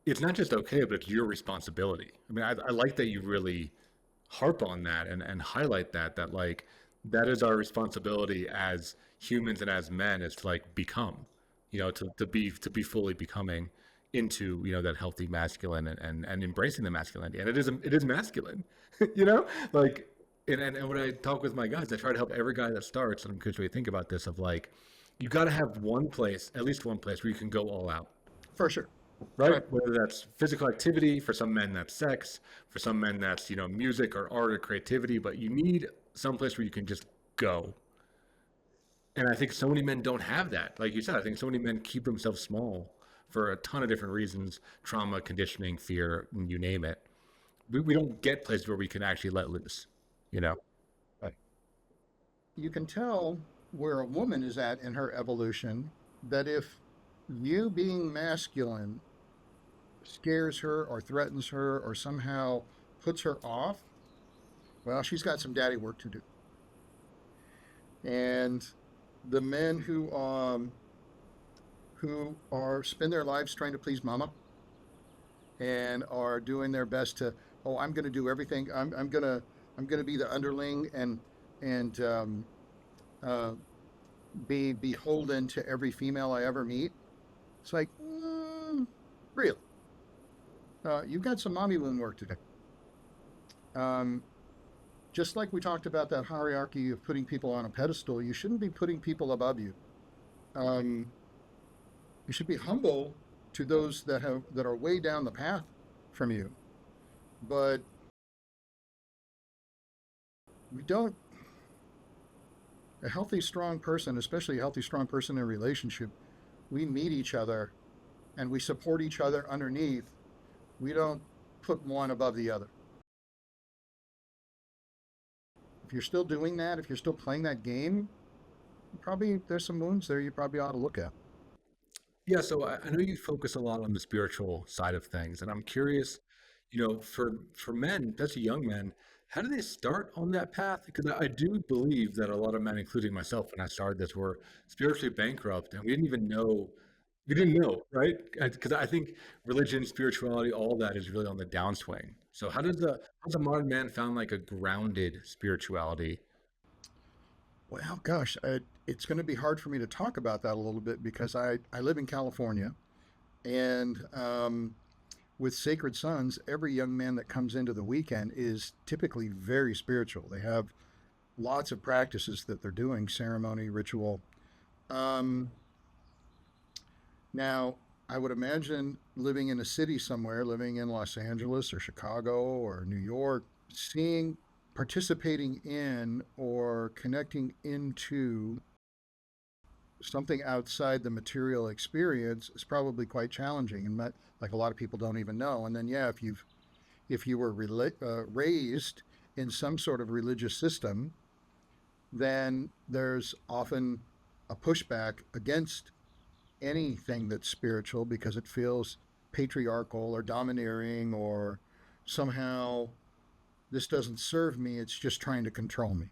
it's not just okay, but it's your responsibility. I mean, I like that you really harp on that and highlight that like, that is our responsibility as humans and as men, is to like become, to be fully becoming into, that healthy masculine and embracing the masculinity. And it is masculine, like, and when I talk with my guys, I try to help every guy that starts, and I'm curious what you think about this, of like, you got to have at least one place where you can go all out. For sure. Right? Whether that's physical activity, for some men that's sex, for some men that's, music or art or creativity, but you need someplace where you can just go. And I think so many men don't have that. Like you said, I think so many men keep themselves small for a ton of different reasons: trauma, conditioning, fear, you name it. We don't get places where we can actually let loose, you know? Right. You can tell where a woman is at in her evolution that if you being masculine scares her or threatens her or somehow puts her off, well, she's got some daddy work to do. And the men who are spend their lives trying to please mama and are doing their best to, oh, I'm going to do everything. I'm gonna be the underling and be beholden to every female I ever meet. It's like, really, you've got some mommy wound work to do. Just like we talked about that hierarchy of putting people on a pedestal, you shouldn't be putting people above you. You should be humble to those that are way down the path from you. But we don't. A healthy, strong person, especially a healthy, strong person in a relationship, we meet each other and we support each other underneath. We don't put one above the other. If you're still doing that, if you're still playing that game, probably there's some wounds there you probably ought to look at. Yeah, so I know you focus a lot on the spiritual side of things, and I'm curious, for men, especially young men, how do they start on that path? Because I do believe that a lot of men, including myself, when I started this, were spiritually bankrupt, and we didn't know, right? Because I think religion, spirituality, all that is really on the downswing. So how's a modern man found like a grounded spirituality? Well, gosh, it's going to be hard for me to talk about that a little bit because I live in California. And with Sacred Sons, every young man that comes into the weekend is typically very spiritual. They have lots of practices that they're doing, ceremony, ritual. Um, Now, I would imagine living in a city somewhere, living in Los Angeles or Chicago or New York, seeing, participating in, or connecting into something outside the material experience is probably quite challenging, and like a lot of people don't even know. And then, yeah, if you were raised in some sort of religious system, then there's often a pushback against anything that's spiritual because it feels patriarchal or domineering or somehow this doesn't serve me, it's just trying to control me.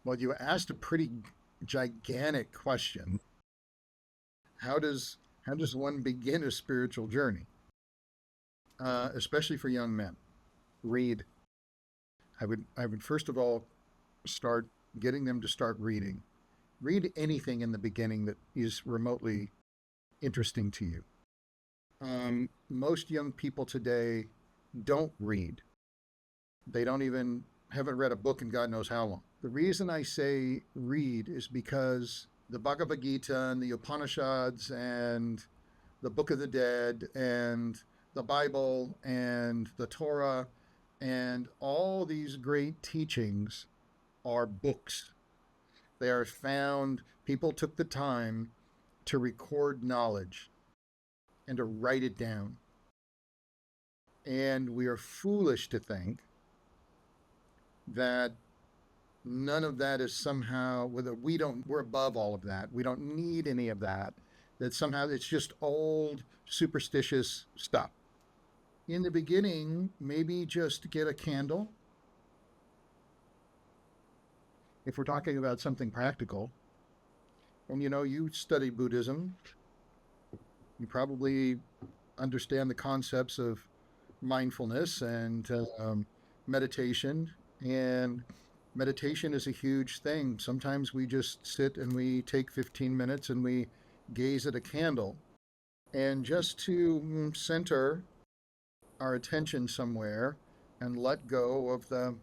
Well, you asked a pretty gigantic question. How does one begin a spiritual journey, especially for young men? Read. I would first of all start getting them to start reading. Read anything in the beginning that is remotely interesting to you. Most young people today don't read. They haven't read a book in God knows how long. The reason I say read is because the Bhagavad Gita and the Upanishads and the Book of the Dead and the Bible and the Torah and all these great teachings are books. They are found, people took the time to record knowledge and to write it down. And we are foolish to think that none of that is somehow, we're above all of that. We don't need any of that. That somehow it's just old, superstitious stuff. In the beginning, maybe just get a candle. If we're talking about something practical, and you study Buddhism, you probably understand the concepts of mindfulness and meditation. And meditation is a huge thing. Sometimes we just sit and we take 15 minutes and we gaze at a candle. And just to center our attention somewhere and let go of the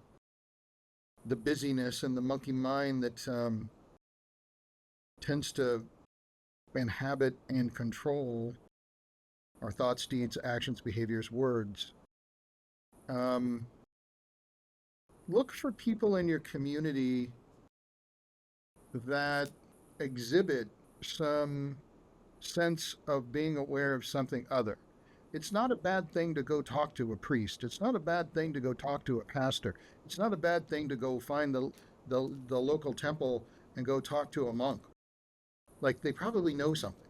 busyness and the monkey mind that tends to inhabit and control our thoughts, deeds, actions, behaviors, words. look for people in your community that exhibit some sense of being aware of something other. It's not a bad thing to go talk to a priest. It's not a bad thing to go talk to a pastor. It's not a bad thing to go find the local temple and go talk to a monk. Like, they probably know something.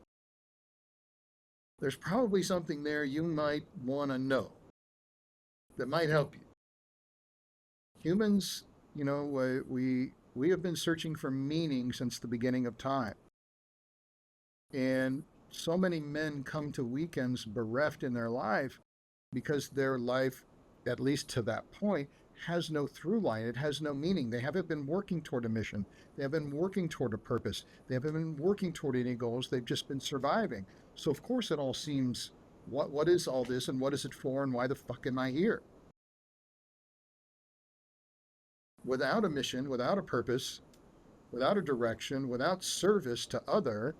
There's probably something there you might want to know that might help you. Humans, we have been searching for meaning since the beginning of time. And so many men come to weekends bereft in their life because their life, at least to that point, has no through line. It has no meaning. They haven't been working toward a mission. They haven't been working toward a purpose. They haven't been working toward any goals. They've just been surviving. So of course it all seems, what is all this and what is it for and why the fuck am I here? Without a mission, without a purpose, without a direction, without service to other,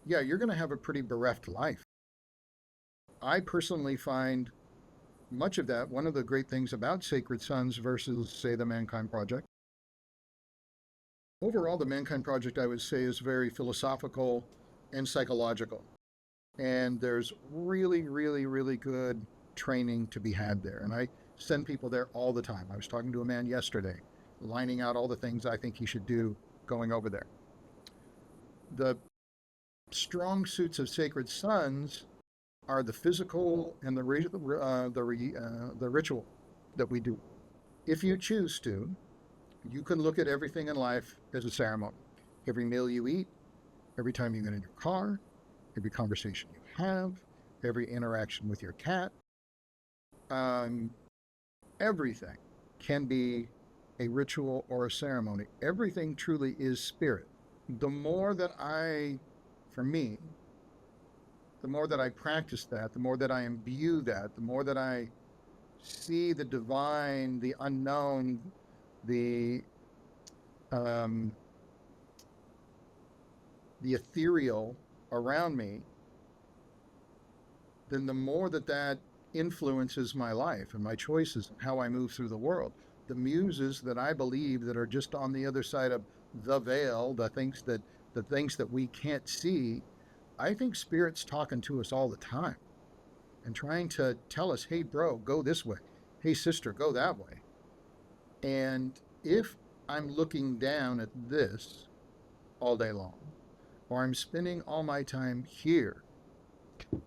yeah, you're going to have a pretty bereft life. I personally find much of that one of the great things about Sacred Sons versus, say, the Mankind Project. Overall, the Mankind Project, I would say, is very philosophical and psychological. And there's really, really, really good training to be had there. And I send people there all the time. I was talking to a man yesterday, lining out all the things I think he should do going over there. The strong suits of Sacred Sons are the physical and the ritual that we do. If you choose to, you can look at everything in life as a ceremony. Every meal you eat, every time you get in your car, every conversation you have, every interaction with your cat, everything can be a ritual or a ceremony. Everything truly is spirit. The more that for me, the more that I practice that, the more that I imbue that, the more that I see the divine, the unknown, the ethereal around me, then the more that influences my life and my choices and how I move through the world. The muses that I believe that are just on the other side of the veil, the things that we can't see, I think Spirit's talking to us all the time and trying to tell us, hey, bro, go this way. Hey, sister, go that way. And if I'm looking down at this all day long, or I'm spending all my time here,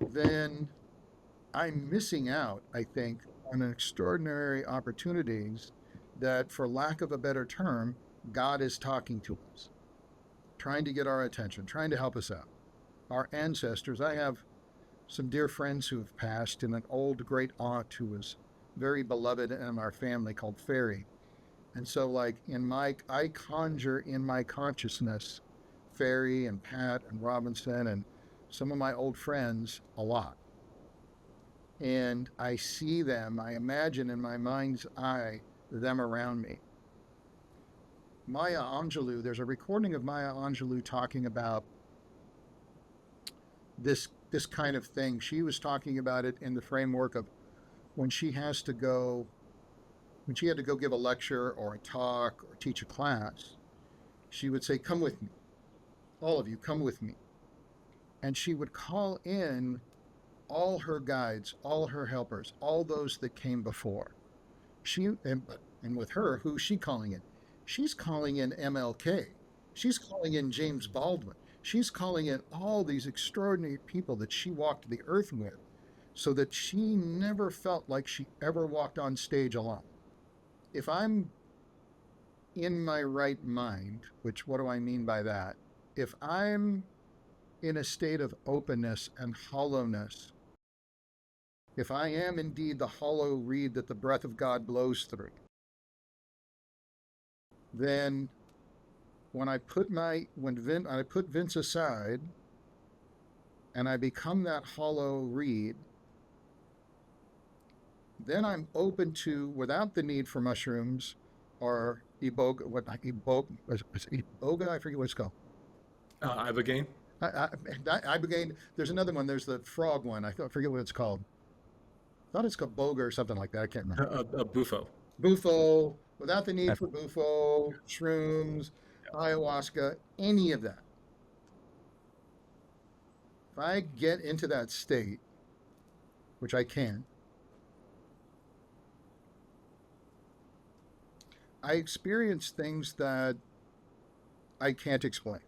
then I'm missing out, I think, on extraordinary opportunities that, for lack of a better term, God is talking to us, trying to get our attention, trying to help us out. Our ancestors, I have some dear friends who have passed, and an old great aunt who was very beloved in our family called Fairy. And so, like, I conjure in my consciousness Fairy and Pat and Robinson and some of my old friends a lot. And I see them, I imagine in my mind's eye them around me. Maya Angelou, there's a recording of Maya Angelou talking about this kind of thing. She was talking about it in the framework of when she had to go give a lecture or a talk or teach a class, she would say, come with me. All of you, come with me. And she would call in all her guides, all her helpers, all those that came before. And with her, who's she calling in? She's calling in MLK. She's calling in James Baldwin. She's calling in all these extraordinary people that she walked the earth with, so that she never felt like she ever walked on stage alone. If I'm in my right mind, which what do I mean by that? If I'm in a state of openness and hollowness, if I am indeed the hollow reed that the breath of God blows through, then when I put Vince aside and I become that hollow reed, then I'm open to, without the need for mushrooms or iboga, I forget what it's called. Ibogaine? Ibogaine. There's another one. There's the frog one. I forget what it's called. I thought it's called boga or something like that. I can't remember. A bufo. Bufo, without the need for bufo, shrooms, ayahuasca, any of that. If I get into that state, which I can, I experience things that I can't explain.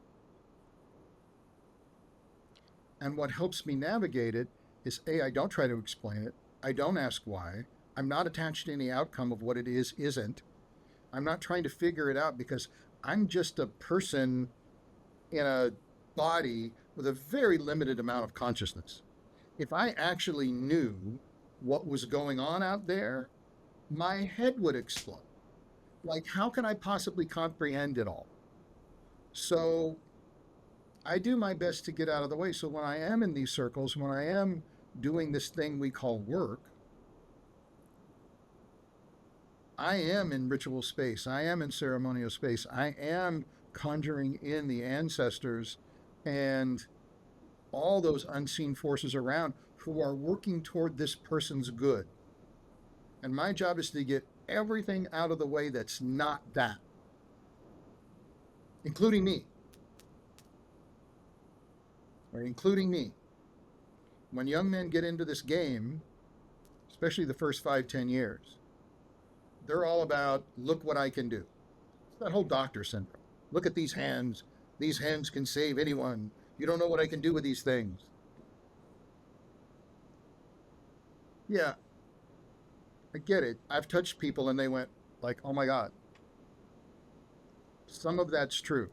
And what helps me navigate it is A, I don't try to explain it. I don't ask why. I'm not attached to any outcome of what it is, isn't. I'm not trying to figure it out because I'm just a person in a body with a very limited amount of consciousness. If I actually knew what was going on out there, my head would explode. Like, how can I possibly comprehend it all? So I do my best to get out of the way. So when I am in these circles, when I am doing this thing we call work, I am in ritual space. I am in ceremonial space. I am conjuring in the ancestors and all those unseen forces around who are working toward this person's good. And my job is to get everything out of the way that's not that, including me. Or including me. When young men get into this game, especially the first 5-10 years, they're all about, look what I can do. It's that whole doctor syndrome. Look at these hands. These hands can save anyone. You don't know what I can do with these things. Yeah, I get it. I've touched people and they went like, oh my God. Some of that's true.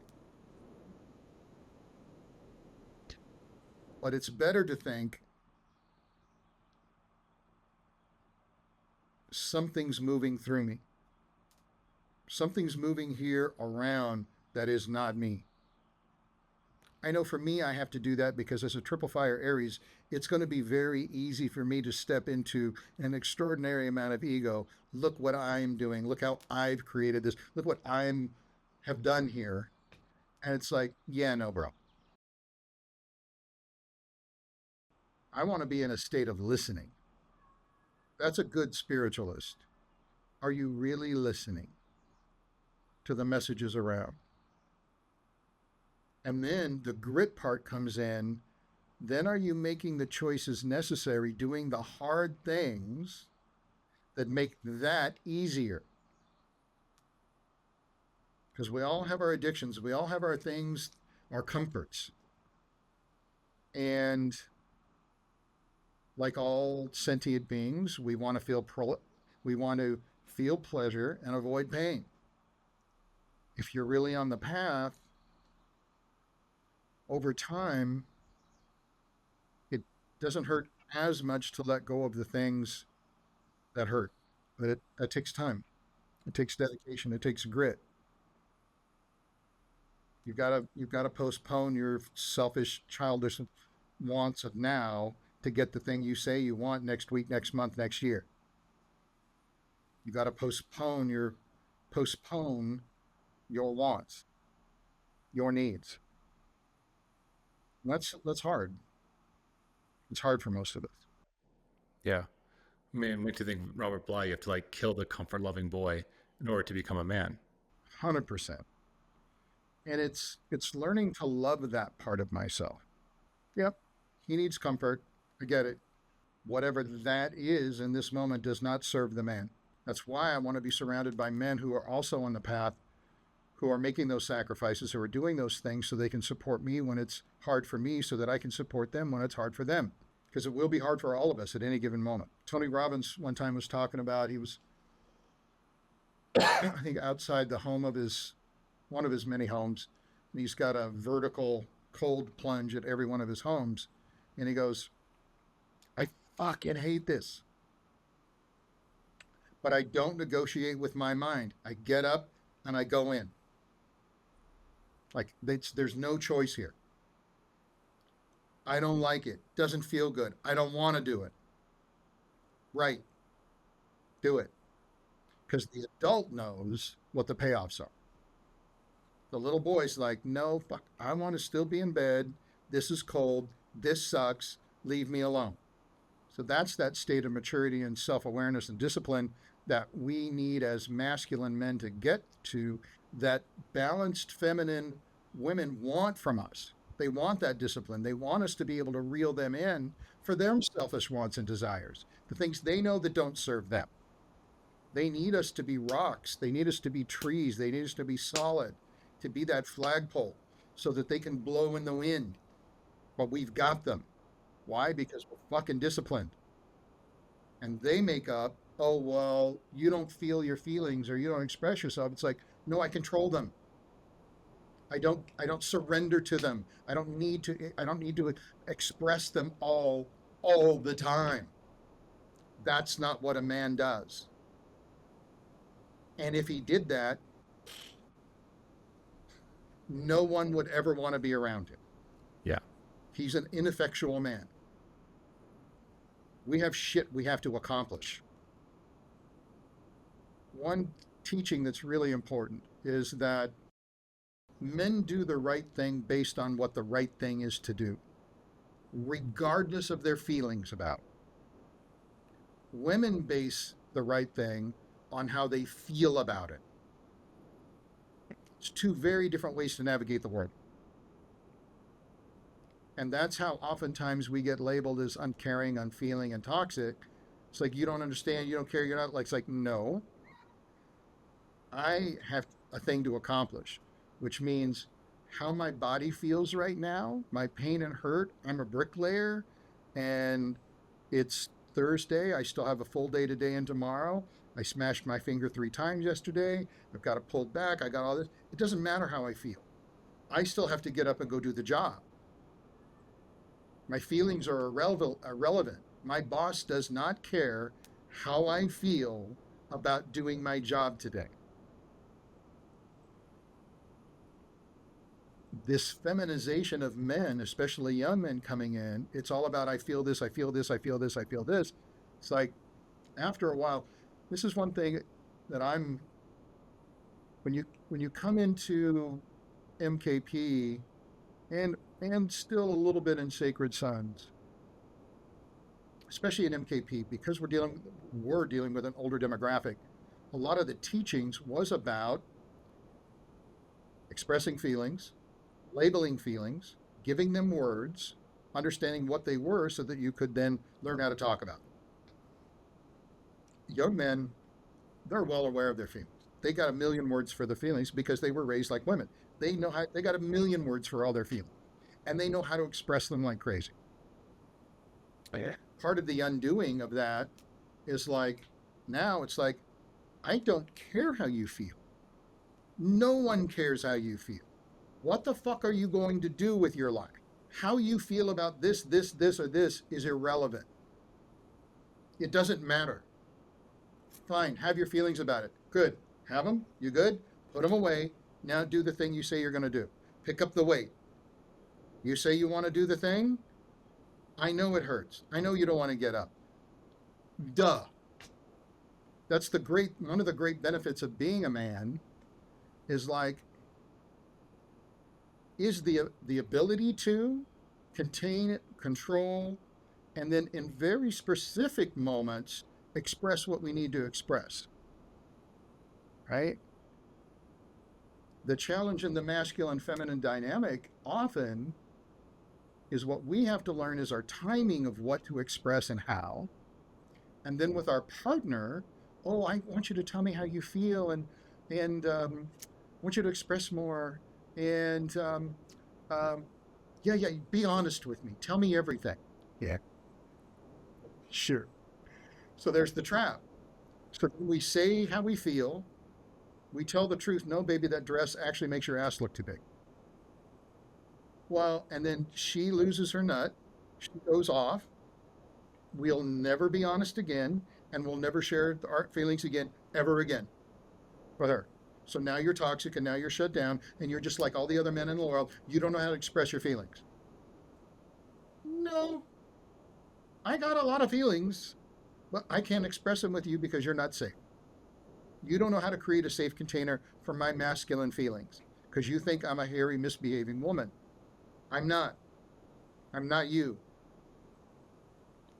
But it's better to think something's moving through me. Something's moving here around that is not me. I know for me, I have to do that because as a triple fire Aries, it's going to be very easy for me to step into an extraordinary amount of ego. Look what I'm doing. Look how I've created this. Look what have done here. And it's like, yeah, no, bro. I want to be in a state of listening. That's a good spiritualist. Are you really listening to the messages around? And then the grit part comes in. Then are you making the choices necessary, doing the hard things that make that easier? Because we all have our addictions. We all have our things, our comforts. And like all sentient beings, we want to feel pleasure and avoid pain. If you're really on the path, over time, it doesn't hurt as much to let go of the things that hurt. But that takes time. It takes dedication. It takes grit. You've got to postpone your selfish, childish wants of now to get the thing you say you want next week, next month, next year. You got to postpone your wants, your needs. And that's hard. It's hard for most of us. Yeah. I mean, it makes you think, Robert Bly, you have to like kill the comfort-loving boy in order to become a man. 100%. And it's learning to love that part of myself. Yep, he needs comfort. I get it. Whatever that is in this moment does not serve the man. That's why I want to be surrounded by men who are also on the path, who are making those sacrifices, who are doing those things so they can support me when it's hard for me, so that I can support them when it's hard for them. Because it will be hard for all of us at any given moment. Tony Robbins one time was talking about, he was, I think, outside the home of one of his many homes. And he's got a vertical cold plunge at every one of his homes. And he goes, I fucking hate this. But I don't negotiate with my mind. I get up and I go in. Like, there's no choice here. I don't like it. Doesn't feel good. I don't want to do it. Right. Do it. Because the adult knows what the payoffs are. The little boy's like, no, fuck, I want to still be in bed. This is cold. This sucks. Leave me alone. So that's that state of maturity and self-awareness and discipline that we need as masculine men to get to, that balanced feminine women want from us. They want that discipline. They want us to be able to reel them in for their selfish wants and desires, the things they know that don't serve them. They need us to be rocks. They need us to be trees. They need us to be solid, to be that flagpole so that they can blow in the wind. But we've got them. Why? Because we're fucking disciplined. And they make up, oh, well, you don't feel your feelings or you don't express yourself. It's like, no, I control them. I don't surrender to them. I don't need to express them all the time. That's not what a man does. And if he did that, no one would ever want to be around him. Yeah. He's an ineffectual man. We have shit we have to accomplish. One teaching that's really important is that men do the right thing based on what the right thing is to do, regardless of their feelings about it. Women base the right thing on how they feel about it. It's two very different ways to navigate the world. And that's how oftentimes we get labeled as uncaring, unfeeling, and toxic. It's like, you don't understand, you don't care, you're not like, it's like, no. I have a thing to accomplish, which means how my body feels right now, my pain and hurt. I'm a bricklayer and it's Thursday. I still have a full day today and tomorrow. I smashed my finger 3 times yesterday. I've got it pulled back. I got all this. It doesn't matter how I feel. I still have to get up and go do the job. My feelings are irrelevant. My boss does not care how I feel about doing my job today. This feminization of men, especially young men coming in, it's all about, I feel this, I feel this, I feel this, I feel this. It's like, after a while, this is one thing that when you come into MKP and still a little bit in Sacred Sons, especially in MKP, because we're dealing with an older demographic, a lot of the teachings was about expressing feelings, labeling feelings, giving them words, understanding what they were so that you could then learn how to talk about them. Young men, they're well aware of their feelings. They got a million words for their feelings because they were raised like women. They got a million words for all their feelings, and they know how to express them like crazy. Yeah. Part of the undoing of that is like, now it's like, I don't care how you feel. No one cares how you feel. What the fuck are you going to do with your life? How you feel about this, or this is irrelevant. It doesn't matter. Fine, have your feelings about it. Good. Have them. You good? Put them away. Now do the thing you say you're going to do. Pick up the weight. You say you want to do the thing? I know it hurts. I know you don't want to get up. Duh. That's one of the great benefits of being a man is like, is the ability to contain, control, and then in very specific moments, express what we need to express, right? The challenge in the masculine-feminine dynamic often is what we have to learn is our timing of what to express and how. And then with our partner, oh, I want you to tell me how you feel and I want you to express more. And yeah, be honest with me. Tell me everything. Yeah. Sure. So there's the trap. So we say how we feel. We tell the truth. No, baby, that dress actually makes your ass look too big. Well, and then she loses her nut. She goes off. We'll never be honest again, and we'll never share our feelings again, ever again, with her. So now you're toxic, and now you're shut down, and you're just like all the other men in the world. You don't know how to express your feelings. No. I got a lot of feelings, but I can't express them with you because you're not safe. You don't know how to create a safe container for my masculine feelings because you think I'm a hairy, misbehaving woman. I'm not. I'm not you.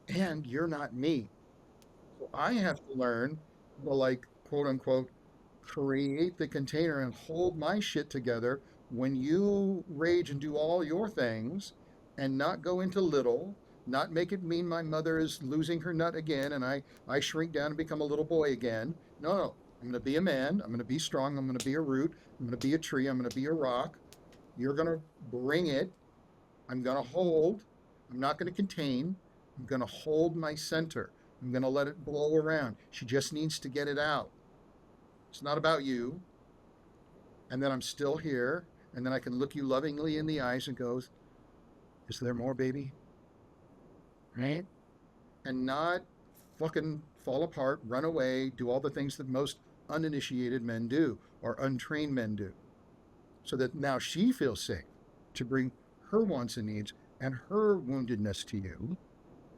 And you're not me. So I have to learn will, like, quote unquote, create the container and hold my shit together when you rage and do all your things and not go into little, not make it mean my mother is losing her nut again and I shrink down and become a little boy again. No, no. I'm going to be a man. I'm going to be strong. I'm going to be a root. I'm going to be a tree. I'm going to be a rock. You're going to bring it. I'm going to hold. I'm not going to contain. I'm going to hold my center. I'm going to let it blow around. She just needs to get it out. It's not about you. And then I'm still here. And then I can look you lovingly in the eyes and goes, is there more, baby? Right? And not fucking fall apart, run away, do all the things that most uninitiated men do or untrained men do. So that now she feels safe to bring her wants and needs and her woundedness to you.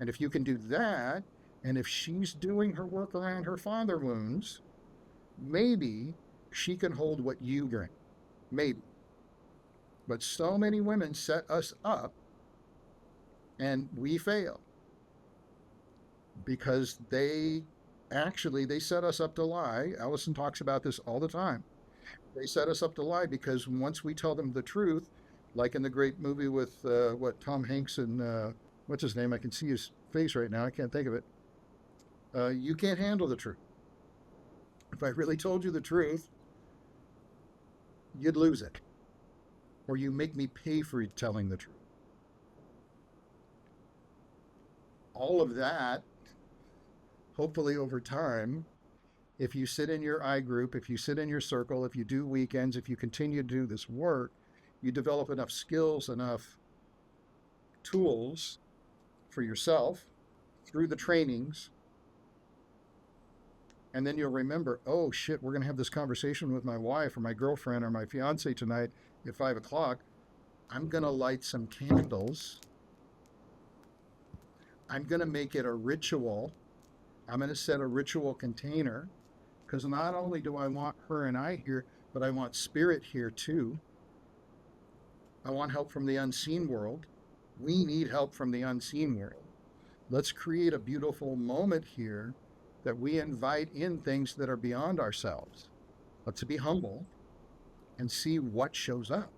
And if you can do that, and if she's doing her work around her father wounds, maybe she can hold what you bring. Maybe. But so many women set us up and we fail because they set us up to lie. Allison talks about this all the time. They set us up to lie because once we tell them the truth, like in the great movie with Tom Hanks and what's his name? I can see his face right now. I can't think of it. You can't handle the truth. If I really told you the truth, you'd lose it. Or you make me pay for telling the truth. All of that, hopefully over time, if you sit in your I group, if you sit in your circle, if you do weekends, if you continue to do this work, you develop enough skills, enough tools for yourself through the trainings. And then you'll remember, oh shit, we're going to have this conversation with my wife or my girlfriend or my fiance tonight at 5 o'clock. I'm going to light some candles. I'm going to make it a ritual. I'm going to set a ritual container because not only do I want her and I here, but I want spirit here too. I want help from the unseen world. We need help from the unseen world. Let's create a beautiful moment here that we invite in things that are beyond ourselves. Let's be humble and see what shows up.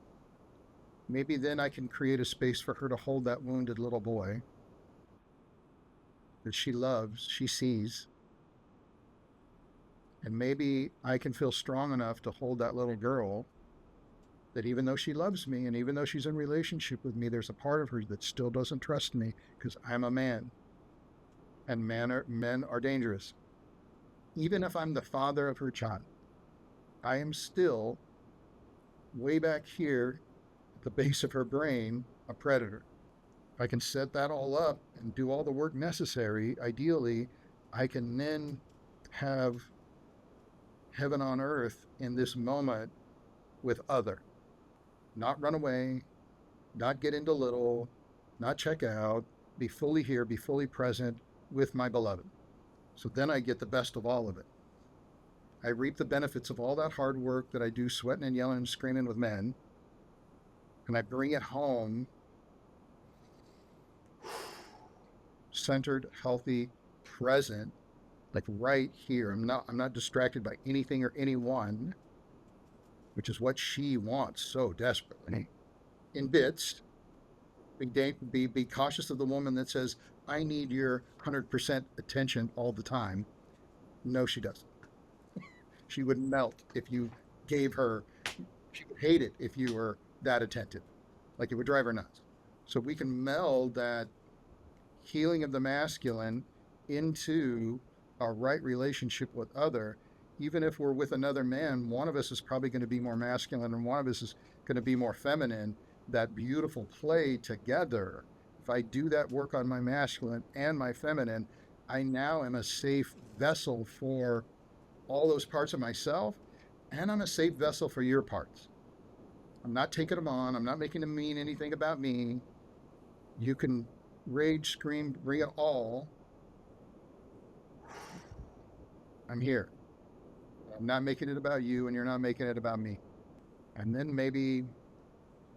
Maybe then I can create a space for her to hold that wounded little boy that she loves, she sees. And maybe I can feel strong enough to hold that little girl that even though she loves me and even though she's in relationship with me, there's a part of her that still doesn't trust me because I'm a man. And men are dangerous. Even if I'm the father of her child, I am still way back here at the base of her brain, a predator. If I can set that all up and do all the work necessary, ideally, I can then have heaven on earth in this moment with other. Not run away, not get into little, not check out, be fully here, be fully present with my beloved. So then I get the best of all of it. I reap the benefits of all that hard work that I do sweating and yelling and screaming with men. And I bring it home centered, healthy, present, like right here. I'm not distracted by anything or anyone, which is what she wants so desperately. In bits, be cautious of the woman that says, I need your 100% attention all the time. No, she doesn't. She would melt if you gave her, she would hate it if you were that attentive. Like it would drive her nuts. So we can meld that healing of the masculine into our right relationship with other. Even if we're with another man, one of us is probably going to be more masculine and one of us is going to be more feminine. That beautiful play together. If I do that work on my masculine and my feminine, I now am a safe vessel for all those parts of myself, and I'm a safe vessel for your parts. I'm not taking them on. I'm not making them mean anything about me. You can rage, scream, bring it all. I'm here. I'm not making it about you, and you're not making it about me. And then maybe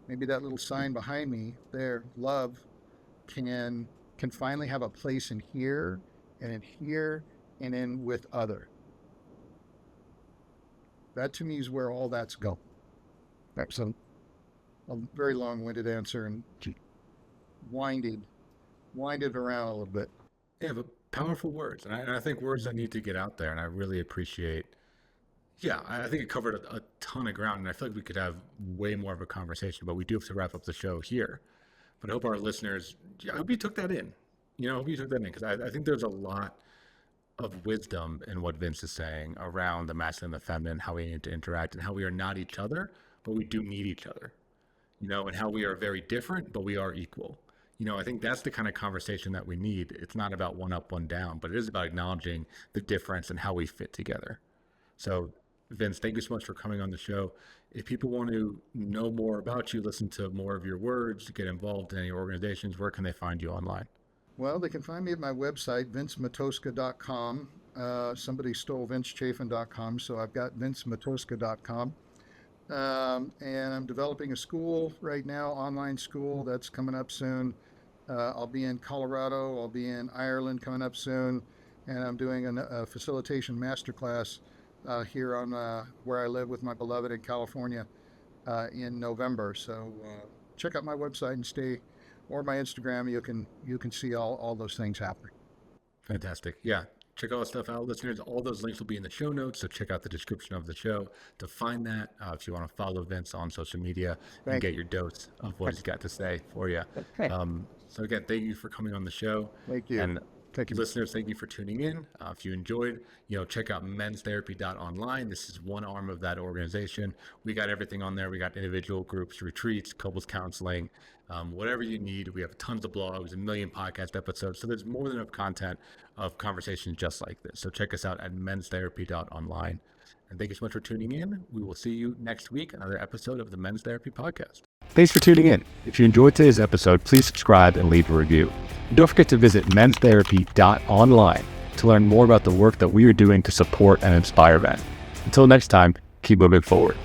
that little sign behind me there, love, can finally have a place in here and in here and in with other. That to me is where all that's go. So a very long-winded answer and winded around a little bit. Yeah, but powerful words. And I think words that need to get out there. And I really appreciate, I think it covered a ton of ground. And I feel like we could have way more of a conversation, but we do have to wrap up the show here. But I hope our listeners, I hope you took that in. I hope you took that in, because I think there's a lot of wisdom in what Vince is saying around the masculine and the feminine, how we need to interact, and how we are not each other, but we do need each other, and how we are very different, but we are equal. I think that's the kind of conversation that we need. It's not about one up, one down, but it is about acknowledging the difference and how we fit together. So Vince, thank you so much for coming on the show. If people want to know more about you, listen to more of your words, get involved in any organizations, where can they find you online? Well, they can find me at my website, vincematoska.com. Somebody stole vincechafin.com, so I've got vincematoska.com. And I'm developing a school right now, online school that's coming up soon. I'll be in Colorado. I'll be in Ireland coming up soon. And I'm doing a facilitation masterclass here on where I live with my beloved in California in November. So check out my website and or my Instagram. You can see all those things happening. Fantastic. Yeah. Check all that stuff out, listeners. All those links will be in the show notes, so check out the description of the show to find that. If you want to follow Vince on social media and get your dose of what he's got to say for you. So again, thank you for coming on the show. Thank you. And listeners, thank you for tuning in. If you enjoyed, check out menstherapy.online. This is one arm of that organization. We got everything on there. We got individual groups, retreats, couples counseling, whatever you need. We have tons of blogs, 1 million podcast episodes. So there's more than enough content of conversations just like this. So check us out at menstherapy.online. And thank you so much for tuning in. We will see you next week, another episode of the Men's Therapy Podcast. Thanks for tuning in. If you enjoyed today's episode, please subscribe and leave a review. And don't forget to visit menstherapy.online to learn more about the work that we are doing to support and inspire men. Until next time, keep moving forward.